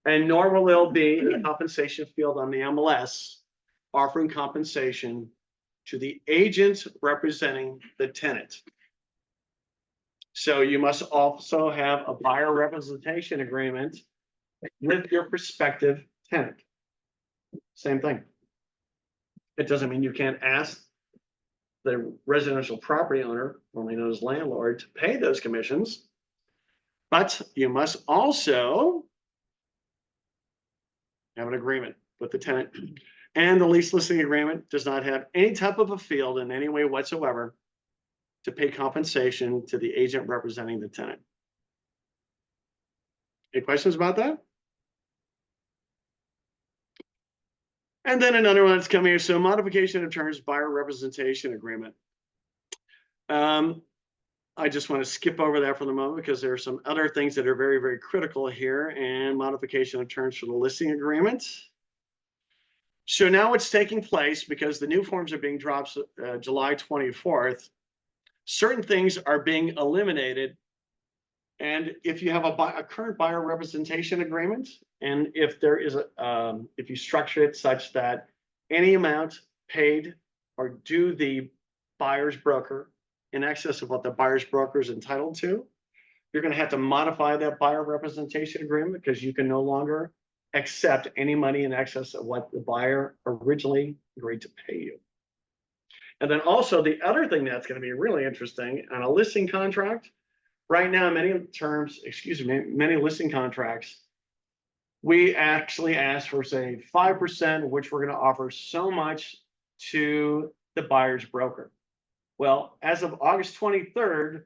And nor will there be a compensation field on the MLS offering compensation to the agent representing the tenant. So you must also have a buyer representation agreement with your prospective tenant. Same thing. It doesn't mean you can't ask the residential property owner, formerly known as landlord, to pay those commissions, but you must also have an agreement with the tenant. And the lease listing agreement does not have any type of a field in any way whatsoever to pay compensation to the agent representing the tenant. Any questions about that? And then another one that's coming here. So modification of terms, buyer representation agreement. I just want to skip over that for the moment because there are some other things that are very, very critical here, and modification of terms for the listing agreement. So now what's taking place, because the new forms are being dropped July 24th, certain things are being eliminated. And if you have a current buyer representation agreement, and if there is if you structure it such that any amount paid or due the buyer's broker in excess of what the buyer's broker is entitled to, you're going to have to modify that buyer representation agreement because you can no longer accept any money in excess of what the buyer originally agreed to pay you. And then also the other thing that's going to be really interesting on a listing contract, right now, many listing contracts, we actually ask for, say, 5%, which we're going to offer so much to the buyer's broker. Well, as of August 23rd,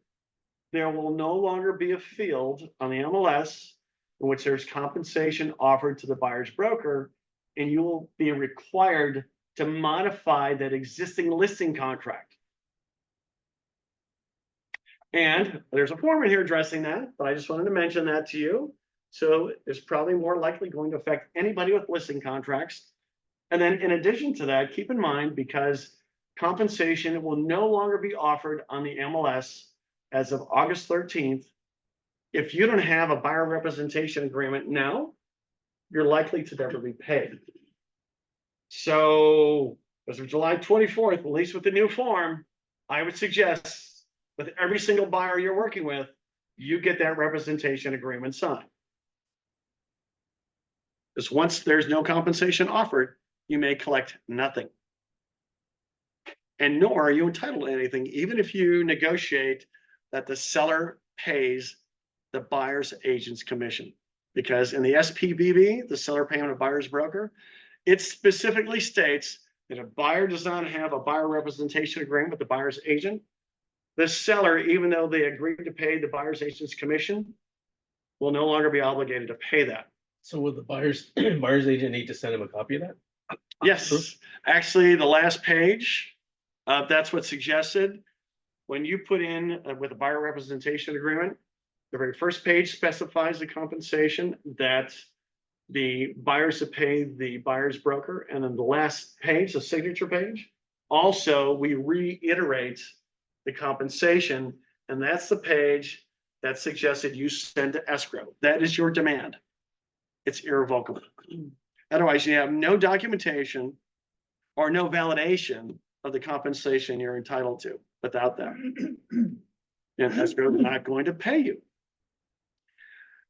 there will no longer be a field on the MLS in which there's compensation offered to the buyer's broker, and you will be required to modify that existing listing contract. And there's a form in here addressing that, but I just wanted to mention that to you. So it's probably more likely going to affect anybody with listing contracts. And then in addition to that, keep in mind, because compensation will no longer be offered on the MLS as of August 13th, if you don't have a buyer representation agreement now, you're likely to never be paid. So as of July 24th, at least with the new form, I would suggest with every single buyer you're working with, you get that representation agreement signed. Because once there's no compensation offered, you may collect nothing. And nor are you entitled to anything, even if you negotiate that the seller pays the buyer's agent's commission. Because in the SPBB, the seller payment of buyer's broker, it specifically states that if buyer does not have a buyer representation agreement with the buyer's agent, the seller, even though they agreed to pay the buyer's agent's commission, will no longer be obligated to pay that. So will the buyer's agent need to send him a copy of that? Yes, actually, the last page, that's what's suggested. When you put in with a buyer representation agreement, the very first page specifies the compensation that the buyers to pay the buyer's broker. And then the last page, the signature page, also we reiterate the compensation. And that's the page that suggested you send to escrow. That is your demand. It's irrevocable. Otherwise, you have no documentation or no validation of the compensation you're entitled to without that. And escrow is not going to pay you.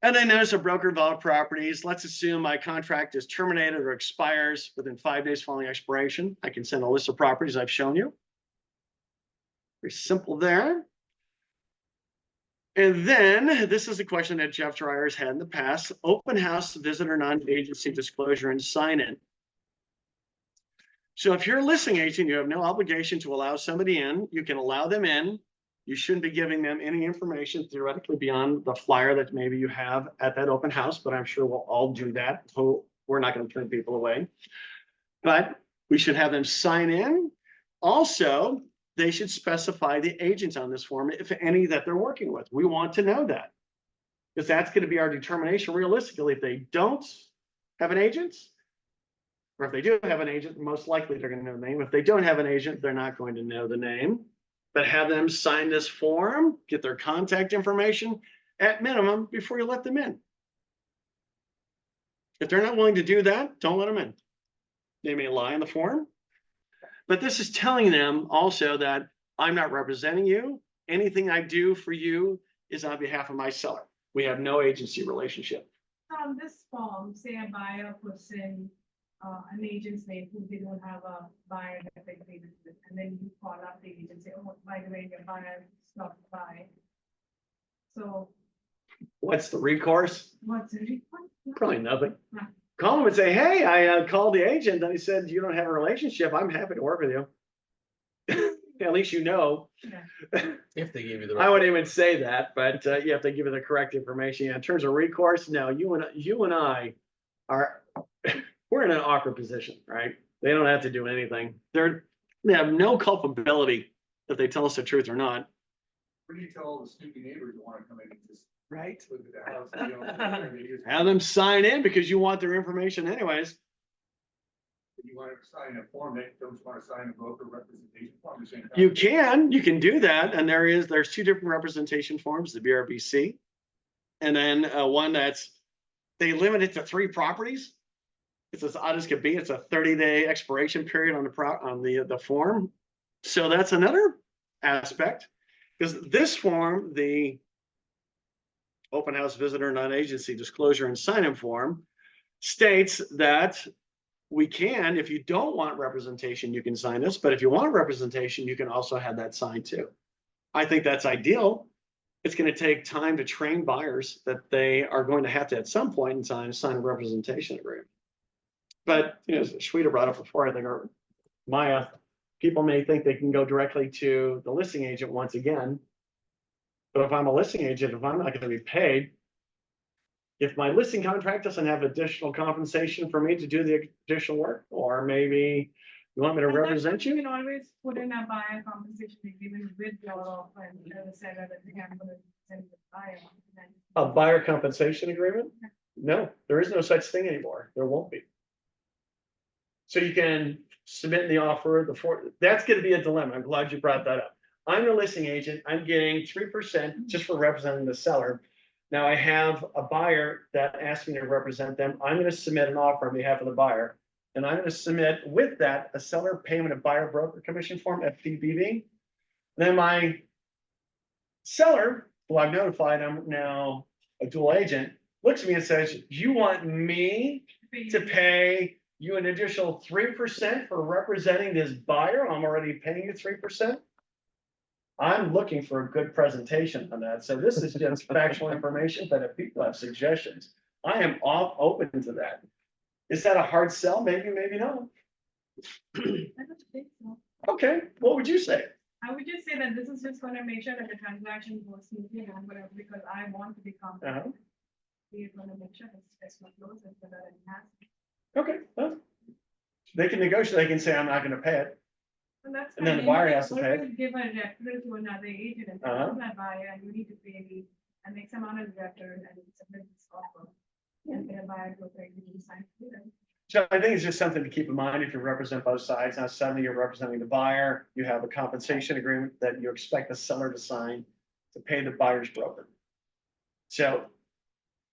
And then there's a broker involved properties. Let's assume my contract is terminated or expires within 5 days following expiration. I can send a list of properties I've shown you. Very simple there. And then this is a question that Jeff Dreyer's had in the past: open house visitor non-agency disclosure and sign-in. So if you're a listing agent, you have no obligation to allow somebody in. You can allow them in. You shouldn't be giving them any information theoretically beyond the flyer that maybe you have at that open house, but I'm sure we'll all do that. So we're not going to turn people away, but we should have them sign in. Also, they should specify the agents on this form, if any, that they're working with. We want to know that, because that's going to be our determination realistically. If they don't have an agent, or if they do have an agent, most likely they're going to know the name. If they don't have an agent, they're not going to know the name. But have them sign this form, get their contact information at minimum before you let them in. If they're not willing to do that, don't let them in. They may lie in the form, but this is telling them also that I'm not representing you. Anything I do for you is on behalf of my seller. We have no agency relationship. On this form, say a buyer puts in an agent's name who they don't have a buyer that they agreement with, and then you call up the agent and say, oh, by the way, your buyer stopped by. So What's the recourse? what's the refund? Probably nothing. Right. Call them and say, hey, I called the agent and he said, you don't have a relationship. I'm happy to work with you. At least you know. Yeah. If they give you the. I wouldn't even say that, but yeah, if they give you the correct information. Yeah, in terms of recourse, no, you and I are, we're in an awkward position, right? They don't have to do anything. They have no culpability if they tell us the truth or not. What do you tell all the snoopy neighbors that wanna come in and just Right. look at the house? You know, they just- Have them sign in because you want their information anyways. You wanna sign a form, they don't wanna sign a broker representation form, the same time. You can do that. And there's two different representation forms, the BRBC. And then one they limit it to 3 properties. It's as odd as could be. It's a 30-day expiration period on the form. So that's another aspect, because this form, the open house visitor non-agency disclosure and sign-in form, states that we can, if you don't want representation, you can sign this, but if you want representation, you can also have that signed too. I think that's ideal. It's going to take time to train buyers that they are going to have to, at some point in time, sign a representation agreement. But, as Shweta brought up before, I think, or Maya, people may think they can go directly to the listing agent once again. But if I'm a listing agent, if I'm not going to be paid, if my listing contract doesn't have additional compensation for me to do the additional work, or maybe you want me to And that's represent what you you, can always put in a buyer compensation agreement with your offer and the seller that they have to send the buyer. a buyer compensation agreement? No, there is no such thing anymore. There won't be. So you can submit the offer, that's going to be a dilemma. I'm glad you brought that up. I'm the listing agent. I'm getting 3% just for representing the seller. Now I have a buyer that asked me to represent them. I'm going to submit an offer on behalf of the buyer. And I'm going to submit with that a seller payment of buyer broker commission form, FPBV. Then my seller, who I've notified, I'm now a dual agent, looks at me and says, you want me to pay you an additional 3% for representing this buyer. I'm already paying you 3%. I'm looking for a good presentation on that. So this is just factual information, but if people have suggestions, I am all open to that. Is that a hard sell? Maybe, maybe not. I don't think so. Okay, what would you say? I would just say that this is just gonna make sure that the transaction goes smoothly and whatever, because I want to be comfortable. We're gonna make sure it's not closed and so that it has. Okay, well, they can negotiate, they can say, I'm not gonna pay it. And that's. And then the fine. buyer You has to can pay. always give a referral to another agent and say, Uh-huh. "I'm that buyer, and you need to pay me an X amount of return and submit this offer." And then a buyer will pay you to sign for them. So I think it's just something to keep in mind if you represent both sides. Now suddenly you're representing the buyer, you have a compensation agreement that you expect the seller to sign to pay the buyer's broker. So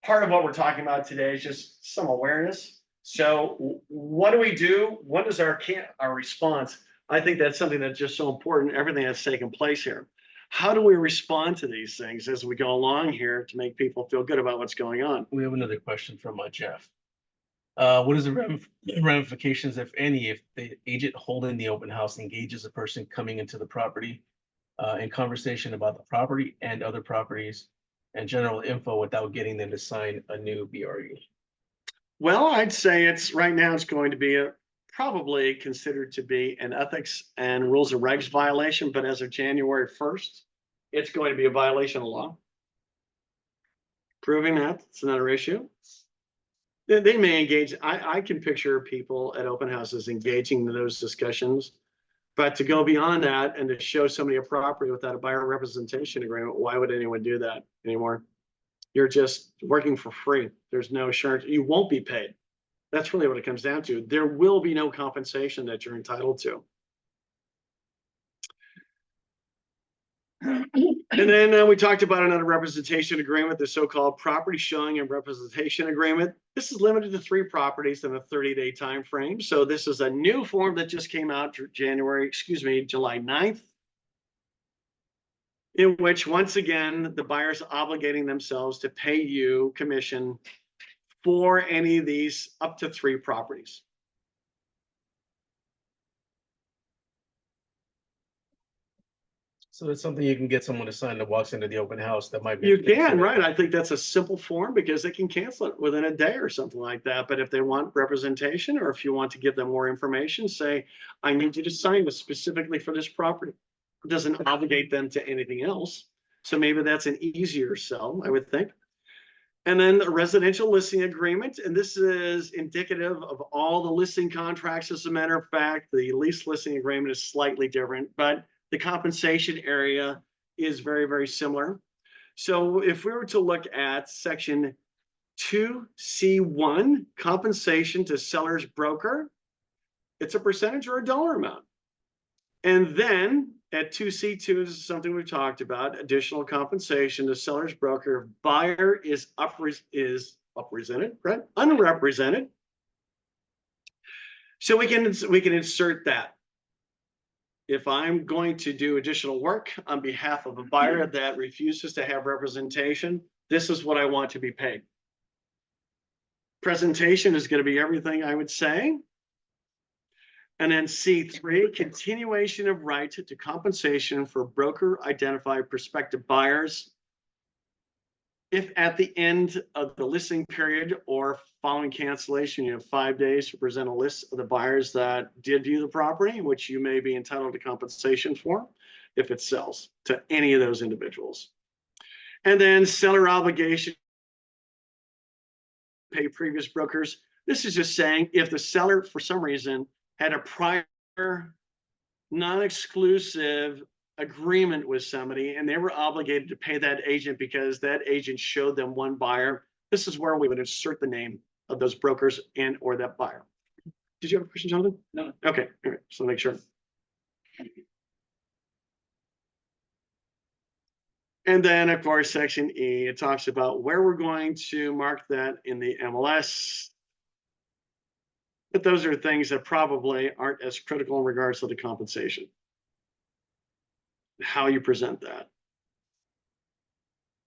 part of what we're talking about today is just some awareness. So what do we do? What is our response? I think that's something that's just so important, everything that's taken place here. How do we respond to these things as we go along here to make people feel good about what's going on? We have another question from Jeff. What is the ramifications, if any, if the agent holding the open house engages a person coming into the property in conversation about the property and other properties and general info without getting them to sign a new BRE? Well, I'd say it's right now it's going to be probably considered to be an ethics and rules and regs violation, but as of January 1st, it's going to be a violation of law. Proving that, it's another issue. They may engage, I can picture people at open houses engaging in those discussions. But to go beyond that and to show somebody a property without a buyer representation agreement, why would anyone do that anymore? You're just working for free. There's no assurance. You won't be paid. That's really what it comes down to. There will be no compensation that you're entitled to. And then we talked about another representation agreement, the so-called property showing and representation agreement. This is limited to 3 properties in a 30-day time frame. So this is a new form that just came out July 9th, in which once again, the buyer's obligating themselves to pay you commission for any of these up to 3 properties. So it's something you can get someone to sign that walks into the open house that might be. You can, right? I think that's a simple form because they can cancel it within a day or something like that. But if they want representation, or if you want to give them more information, say, I need you to sign this specifically for this property. It doesn't obligate them to anything else. So maybe that's an easier sell, I would think. And then the residential listing agreement, and this is indicative of all the listing contracts. As a matter of fact, the lease listing agreement is slightly different, but the compensation area is very, very similar. So if we were to look at section 2C1, compensation to seller's broker, it's a percentage or a dollar amount. And then at 2C2, this is something we've talked about, additional compensation to seller's broker. If buyer is represented, right? Unrepresented. So we can insert that. If I'm going to do additional work on behalf of a buyer that refuses to have representation, this is what I want to be paid. Presentation is going to be everything, I would say. And then C3, continuation of right to compensation for broker identified prospective buyers. If at the end of the listing period or following cancellation, you have 5 days to present a list of the buyers that did view the property, which you may be entitled to compensation for if it sells to any of those individuals. And then seller obligation to pay previous brokers. This is just saying if the seller, for some reason, had a prior non-exclusive agreement with somebody and they were obligated to pay that agent because that agent showed them one buyer, this is where we would insert the name of those brokers and or that buyer. Did you have a question, Jonathan? No. Okay, all right, so make sure. And then, of course, section E, it talks about where we're going to mark that in the MLS. But those are things that probably aren't as critical in regards to the compensation. How you present that.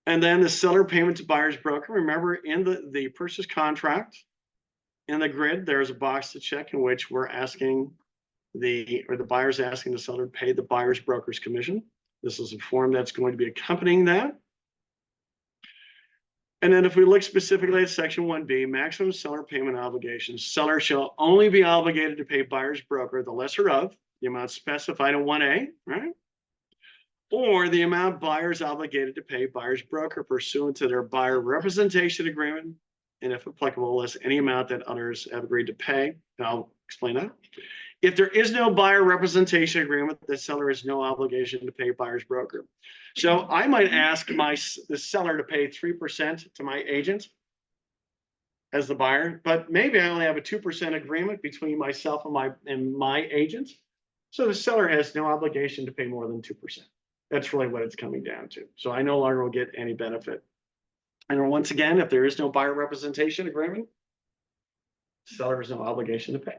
And then the seller payment to buyer's broker. Remember, in the purchase contract, in the grid, there's a box to check in which we're asking the buyer's asking the seller to pay the buyer's broker's commission. This is a form that's going to be accompanying that. And then if we look specifically at section 1B, maximum seller payment obligations, seller shall only be obligated to pay buyer's broker the lesser of the amount specified in 1A, right? Or the amount buyers obligated to pay buyer's broker pursuant to their buyer representation agreement, and if applicable, less any amount that others have agreed to pay. And I'll explain that. If there is no buyer representation agreement, the seller has no obligation to pay buyer's broker. So I might ask the seller to pay 3% to my agent as the buyer, but maybe I only have a 2% agreement between myself and my agent. So the seller has no obligation to pay more than 2%. That's really what it's coming down to. So I no longer will get any benefit. And once again, if there is no buyer representation agreement, seller has no obligation to pay.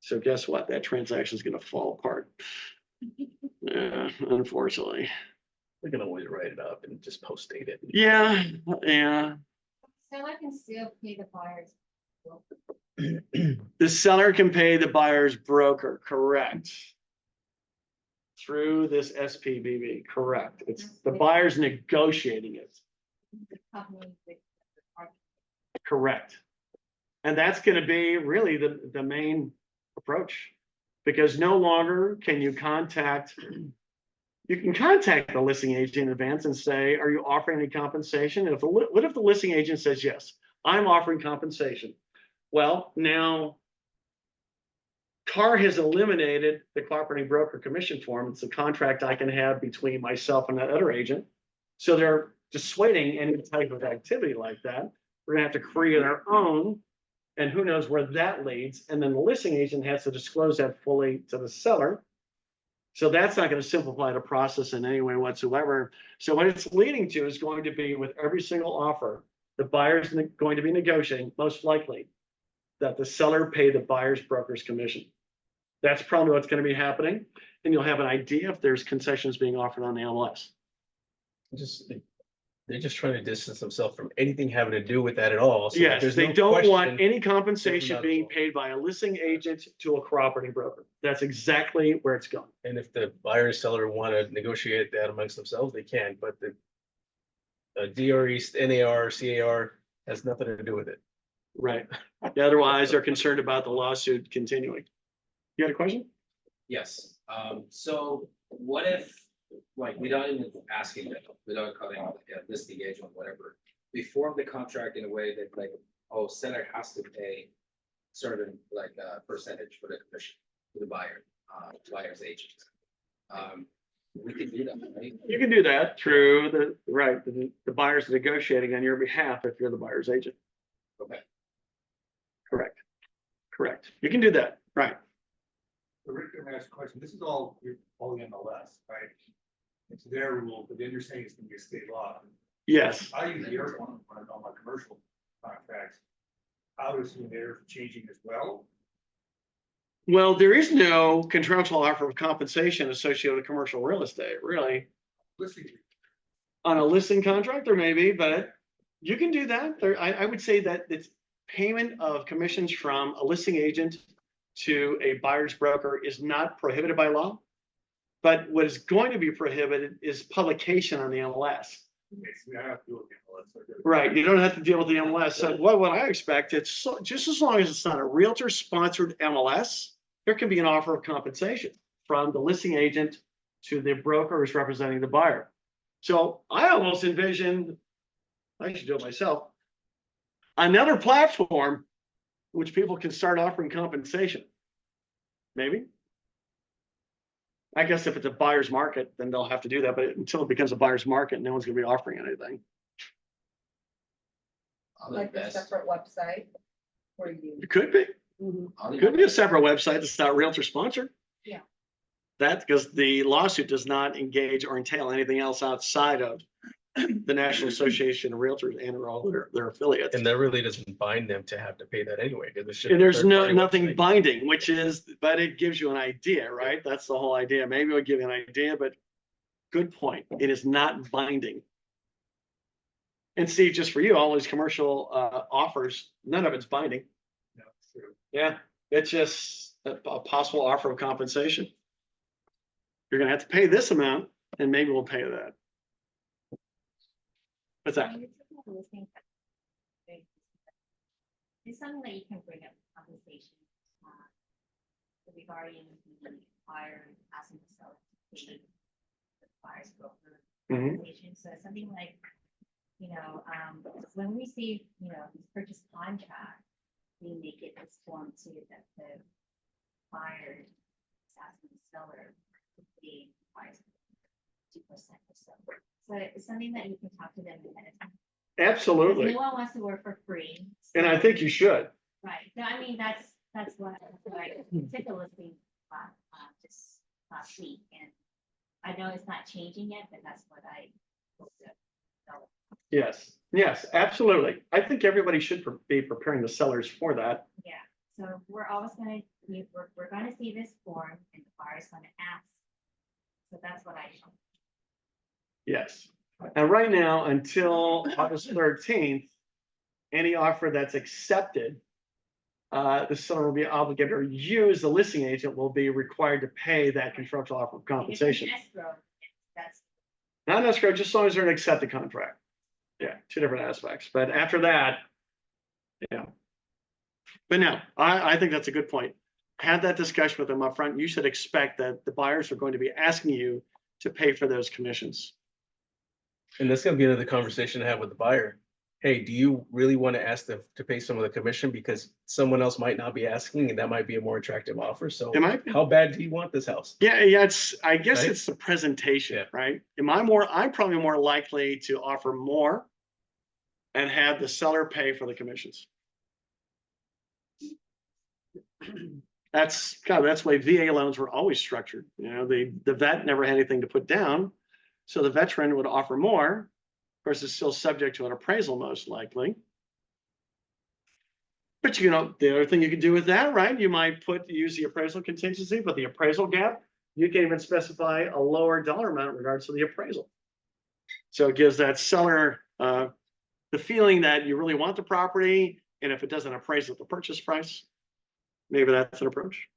So guess what? That transaction is going to fall apart. Yeah, unfortunately. We're gonna always write it up and just post date it. Yeah. Seller can still pay the buyers. The seller can pay the buyer's broker, correct. Through this SPBB, correct. It's the buyer's negotiating it, The company with the party. correct. And that's going to be really the main approach, because no longer can you contact the listing agent in advance and say, are you offering any compensation? And what if the listing agent says, yes, I'm offering compensation? Well, now CAR has eliminated the cooperating broker commission form. It's a contract I can have between myself and that other agent. So they're dissuading any type of activity like that. We're gonna have to create our own, and who knows where that leads. And then the listing agent has to disclose that fully to the seller. So that's not going to simplify the process in any way whatsoever. So what it's leading to is going to be, with every single offer, the buyer's going to be negotiating, most likely, that the seller pay the buyer's broker's commission. That's probably what's going to be happening. And you'll have an idea if there's concessions being offered on the MLS. They're just trying to distance themselves from anything having to do with that at all. So Yes, there's they no don't want question- any compensation not being involved. paid by a listing agent to a cooperating broker. That's exactly where it's going. And if the buyer and seller want to negotiate that amongst themselves, they can, but the DRE, NAR, CAR has nothing to do with it. Right. Otherwise, they're concerned about the lawsuit continuing. You had a question? Yes, so what if, like, without even asking them, without calling like a listing agent, whatever, we form the contract in a way that, like, oh, seller has to pay certain, like, percentage for the commission to the buyer, buyer's agent. We can do that, right? You can do that through the buyer's negotiating on your behalf if you're the buyer's agent. Okay. Correct. Correct. You can do that, right? Rick, can I ask a question? This is all, you're all MLS, right? It's their rule, but then you're saying it's gonna be a state law. Yes. I use the Irvine on my commercial contracts. I would assume they're changing as well. Well, there is no contractual offer of compensation associated with commercial real estate, really. Listing, On a listing contract, there may be, but you can do that. I would say that it's payment of commissions from a listing agent to a buyer's broker is not prohibited by law. But what is going to be prohibited is publication on the MLS. okay, so we have to do it. MLS. Right, you don't have to deal with the MLS. So what I expect, just as long as it's not a realtor sponsored MLS, there can be an offer of compensation from the listing agent to the broker who's representing the buyer. So I almost envision, I should do it myself, another platform which people can start offering compensation. Maybe. I guess if it's a buyer's market, then they'll have to do that. But until it becomes a buyer's market, no one's going to be offering anything. Like a separate website where you. It could be. It could be a separate website that's not realtor sponsored. Yeah. That, because the lawsuit does not engage or entail anything else outside of the National Association of Realtors and all their affiliates. And that really doesn't bind them to have to pay that anyway. Because it's just And a there's third-party nothing website. binding, but it gives you an idea, right? That's the whole idea. Maybe it'll give you an idea, but good point. It is not binding. And Steve, just for you, all these commercial offers, none of it's binding. No, it's true. Yeah, it's just a possible offer of compensation. You're gonna have to pay this amount, and maybe we'll pay that. What's that? It's something that you can bring up in conversation regarding the buyer asking the seller to pay the buyer's broker Mhm. compensation. So something like, when we see, these purchase contracts, we make it this form too that the buyer is asking the seller to pay the buyer's 2% or so. So it's something that you can talk to them ahead of time. Absolutely, No one wants to work for free. and I think you should. Right, no, I mean, that's what I took a listing just last week, and I know it's not changing yet, but that's what I hope to develop. Yes, absolutely. I think everybody should be preparing the sellers for that. Yeah, so we're always gonna, we're gonna see this form and the buyer's gonna ask. So that's what I know. Yes. And right now, until August 13th, any offer that's accepted, the seller will be obligated or use the listing agent will be required to pay that construction offer of compensation. If it's an escrow, that's, Not escrow, just as long as they're an accepted contract. Yeah, two different aspects. But after that, yeah. But no, I think that's a good point. Have that discussion with them up front. You should expect that the buyers are going to be asking you to pay for those commissions. And that's gonna be another conversation to have with the buyer. Hey, do you really want to ask them to pay some of the commission because someone else might not be asking and that might be a more attractive offer? So It might be. how bad do you want this house? Yeah, I guess Right? it's the presentation, Yeah. right? I'm probably more likely to offer more and have the seller pay for the commissions. That's the way VA loans were always structured. The vet never had anything to put down. So the veteran would offer more. Of course, it's still subject to an appraisal, most likely. But the other thing you can do with that, right? You might use the appraisal contingency, but the appraisal gap, you can even specify a lower dollar amount in regards to the appraisal. So it gives that seller the feeling that you really want the property, and if it doesn't appraise at the purchase price, maybe that's an approach.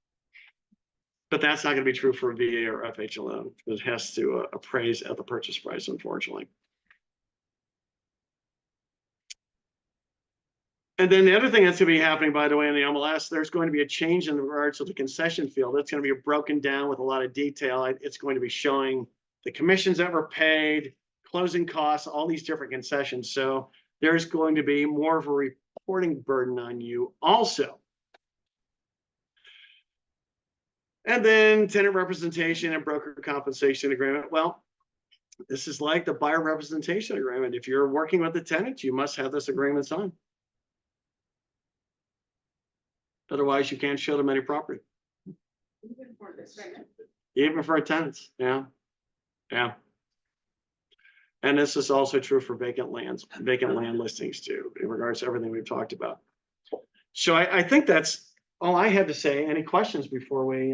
But that's not going to be true for VA or FHLO. It has to appraise at the purchase price, unfortunately. And then the other thing that's going to be happening, by the way, in the MLS, there's going to be a change in regards to the concession field. That's going to be broken down with a lot of detail. It's going to be showing the commissions that were paid, closing costs, all these different concessions. So there's going to be more of a reporting burden on you also. And then tenant representation and broker compensation agreement. Well, this is like the buyer representation agreement. If you're working with the tenant, you must have this agreement signed. Otherwise, you can't show them any property. Even for the tenant. Even for tenants, yeah. And this is also true for vacant land listings too, in regards to everything we've talked about. So I think that's all I had to say. Any questions before we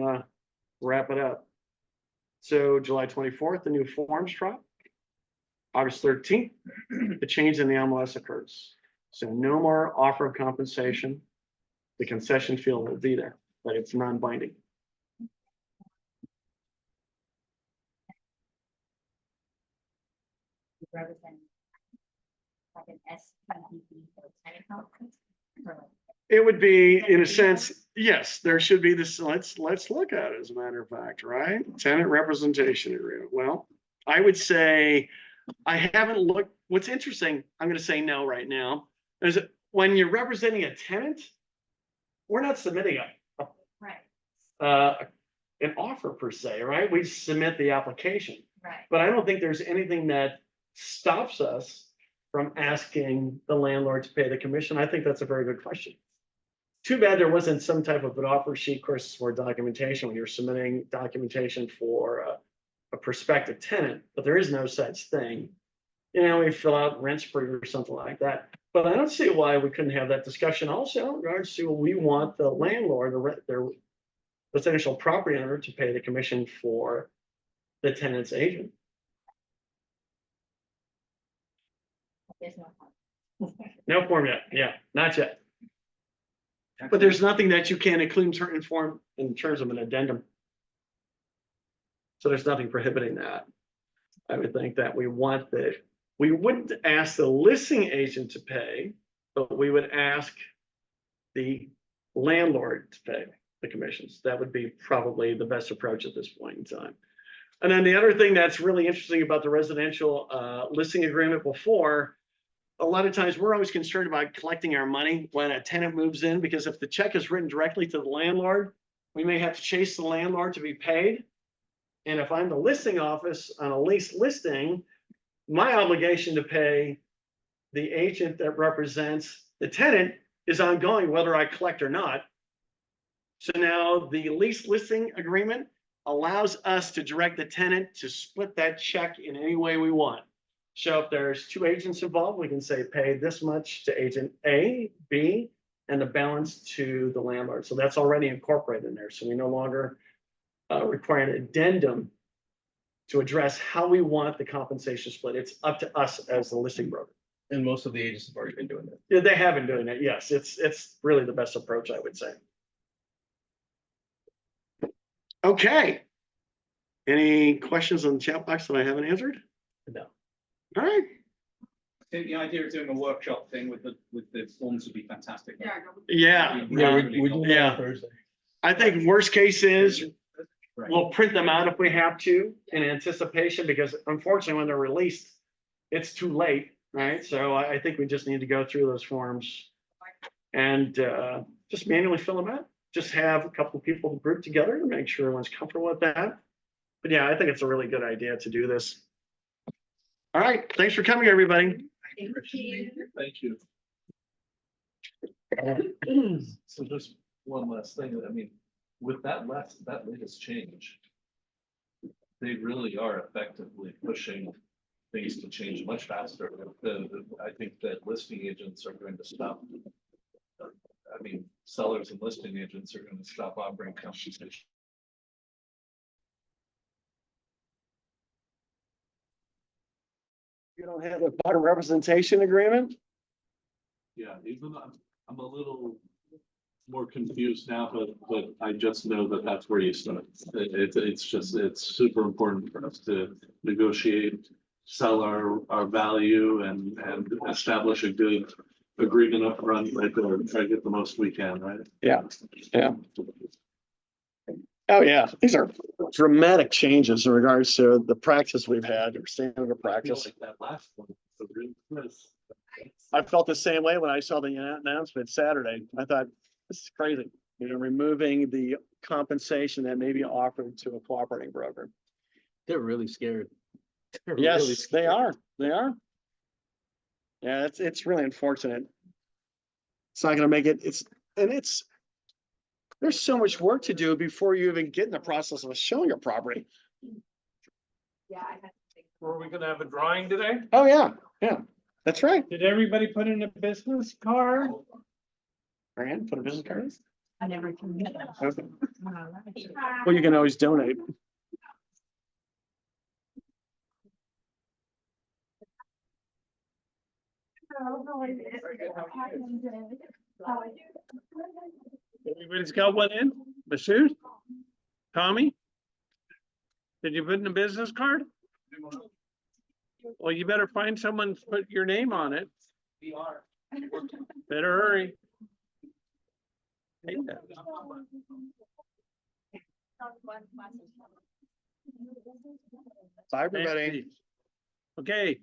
wrap it up? So July 24th, the new forms drop. August 13th, the change in the MLS occurs. So no more offer of compensation. The concession field will be there, but it's non-binding. represent like an SPDB for tenant conference. It would be, in a sense, yes, there should be this, let's look at it as a matter of fact, right? Tenant representation agreement. Well, I would say, I haven't looked, what's interesting, I'm gonna say no right now, is that when you're representing a tenant, we're not submitting an offer per se, right? We submit the application. Right. But I don't think there's anything that stops us from asking the landlord to pay the commission. I think that's a very good question. Too bad there wasn't some type of an offer sheet, of course, for documentation when you're submitting documentation for a prospective tenant, but there is no such thing. We fill out rent spree or something like that. But I don't see why we couldn't have that discussion also in regards to we want the landlord, their residential property owner, to pay the commission for the tenant's agent. There's no. point. No form yet, yeah, not yet. But there's nothing that you can include in form in terms of an addendum. So there's nothing prohibiting that. I would think that we wouldn't ask the listing agent to pay, but we would ask the landlord to pay the commissions. That would be probably the best approach at this point in time. And then the other thing that's really interesting about the residential listing agreement before, a lot of times we're always concerned about collecting our money when a tenant moves in, because if the check is written directly to the landlord, we may have to chase the landlord to be paid. And if I'm the listing office on a lease listing, my obligation to pay the agent that represents the tenant is ongoing, whether I collect or not. So now the lease listing agreement allows us to direct the tenant to split that check in any way we want. So if there's two agents involved, we can say pay this much to agent A, B, and the balance to the landlord. So that's already incorporated in there. So we no longer require an addendum to address how we want the compensation split. It's up to us as the listing broker. And most of the agents have already been doing that. Yeah, they have been doing it. Yes, it's really the best approach, I would say. Okay. Any questions on the chat box that I haven't answered? No. All right. I think the idea of doing a workshop thing with the forms would be fantastic. Yeah. Yeah. We're doing that Yeah. on Thursday. I think worst case is Right. we'll print them out if we have to in anticipation, because unfortunately, when they're released, it's too late, right? So I think we just need to go through those forms and just manually fill them out. Just have a couple of people group together to make sure everyone's comfortable with that. But yeah, I think it's a really good idea to do this. All right, thanks for coming, everybody. Thank you. So just one last thing, I mean, with that latest change, they really are effectively pushing things to change much faster. I think that listing agents are going to stop. I mean, sellers and listing agents are going to stop offering compensation. You don't have a buyer representation agreement? Yeah, even though I'm a little more confused now, but I just know that that's where you start. It's super important for us to negotiate, sell our value and establish a good agreement up front, right there, try to get the most we can, right? Yeah, yeah. Oh, yeah, these are dramatic changes in regards to the practice we've had, or standard of practice. That last one. So really nice. I felt the same way when I saw the announcement Saturday. I thought, this is crazy, removing the compensation that may be offered to a cooperating broker. They're really scared. They're really Yes, they scared. are. They are. Yeah, it's really unfortunate. It's not going to make it. There's so much work to do before you even get in the process of showing a property. Yeah, I have to think. Were we gonna have a drawing today? Oh, yeah, that's right. Did everybody put in a business card? Fran, put a business card in. I never can get them. Okay. Well, you can always donate. Everybody's got one in? Masood? Tommy? Did you put in a business card? Well, you better find someone to put your name on it. Better hurry. Bye, everybody. Okay,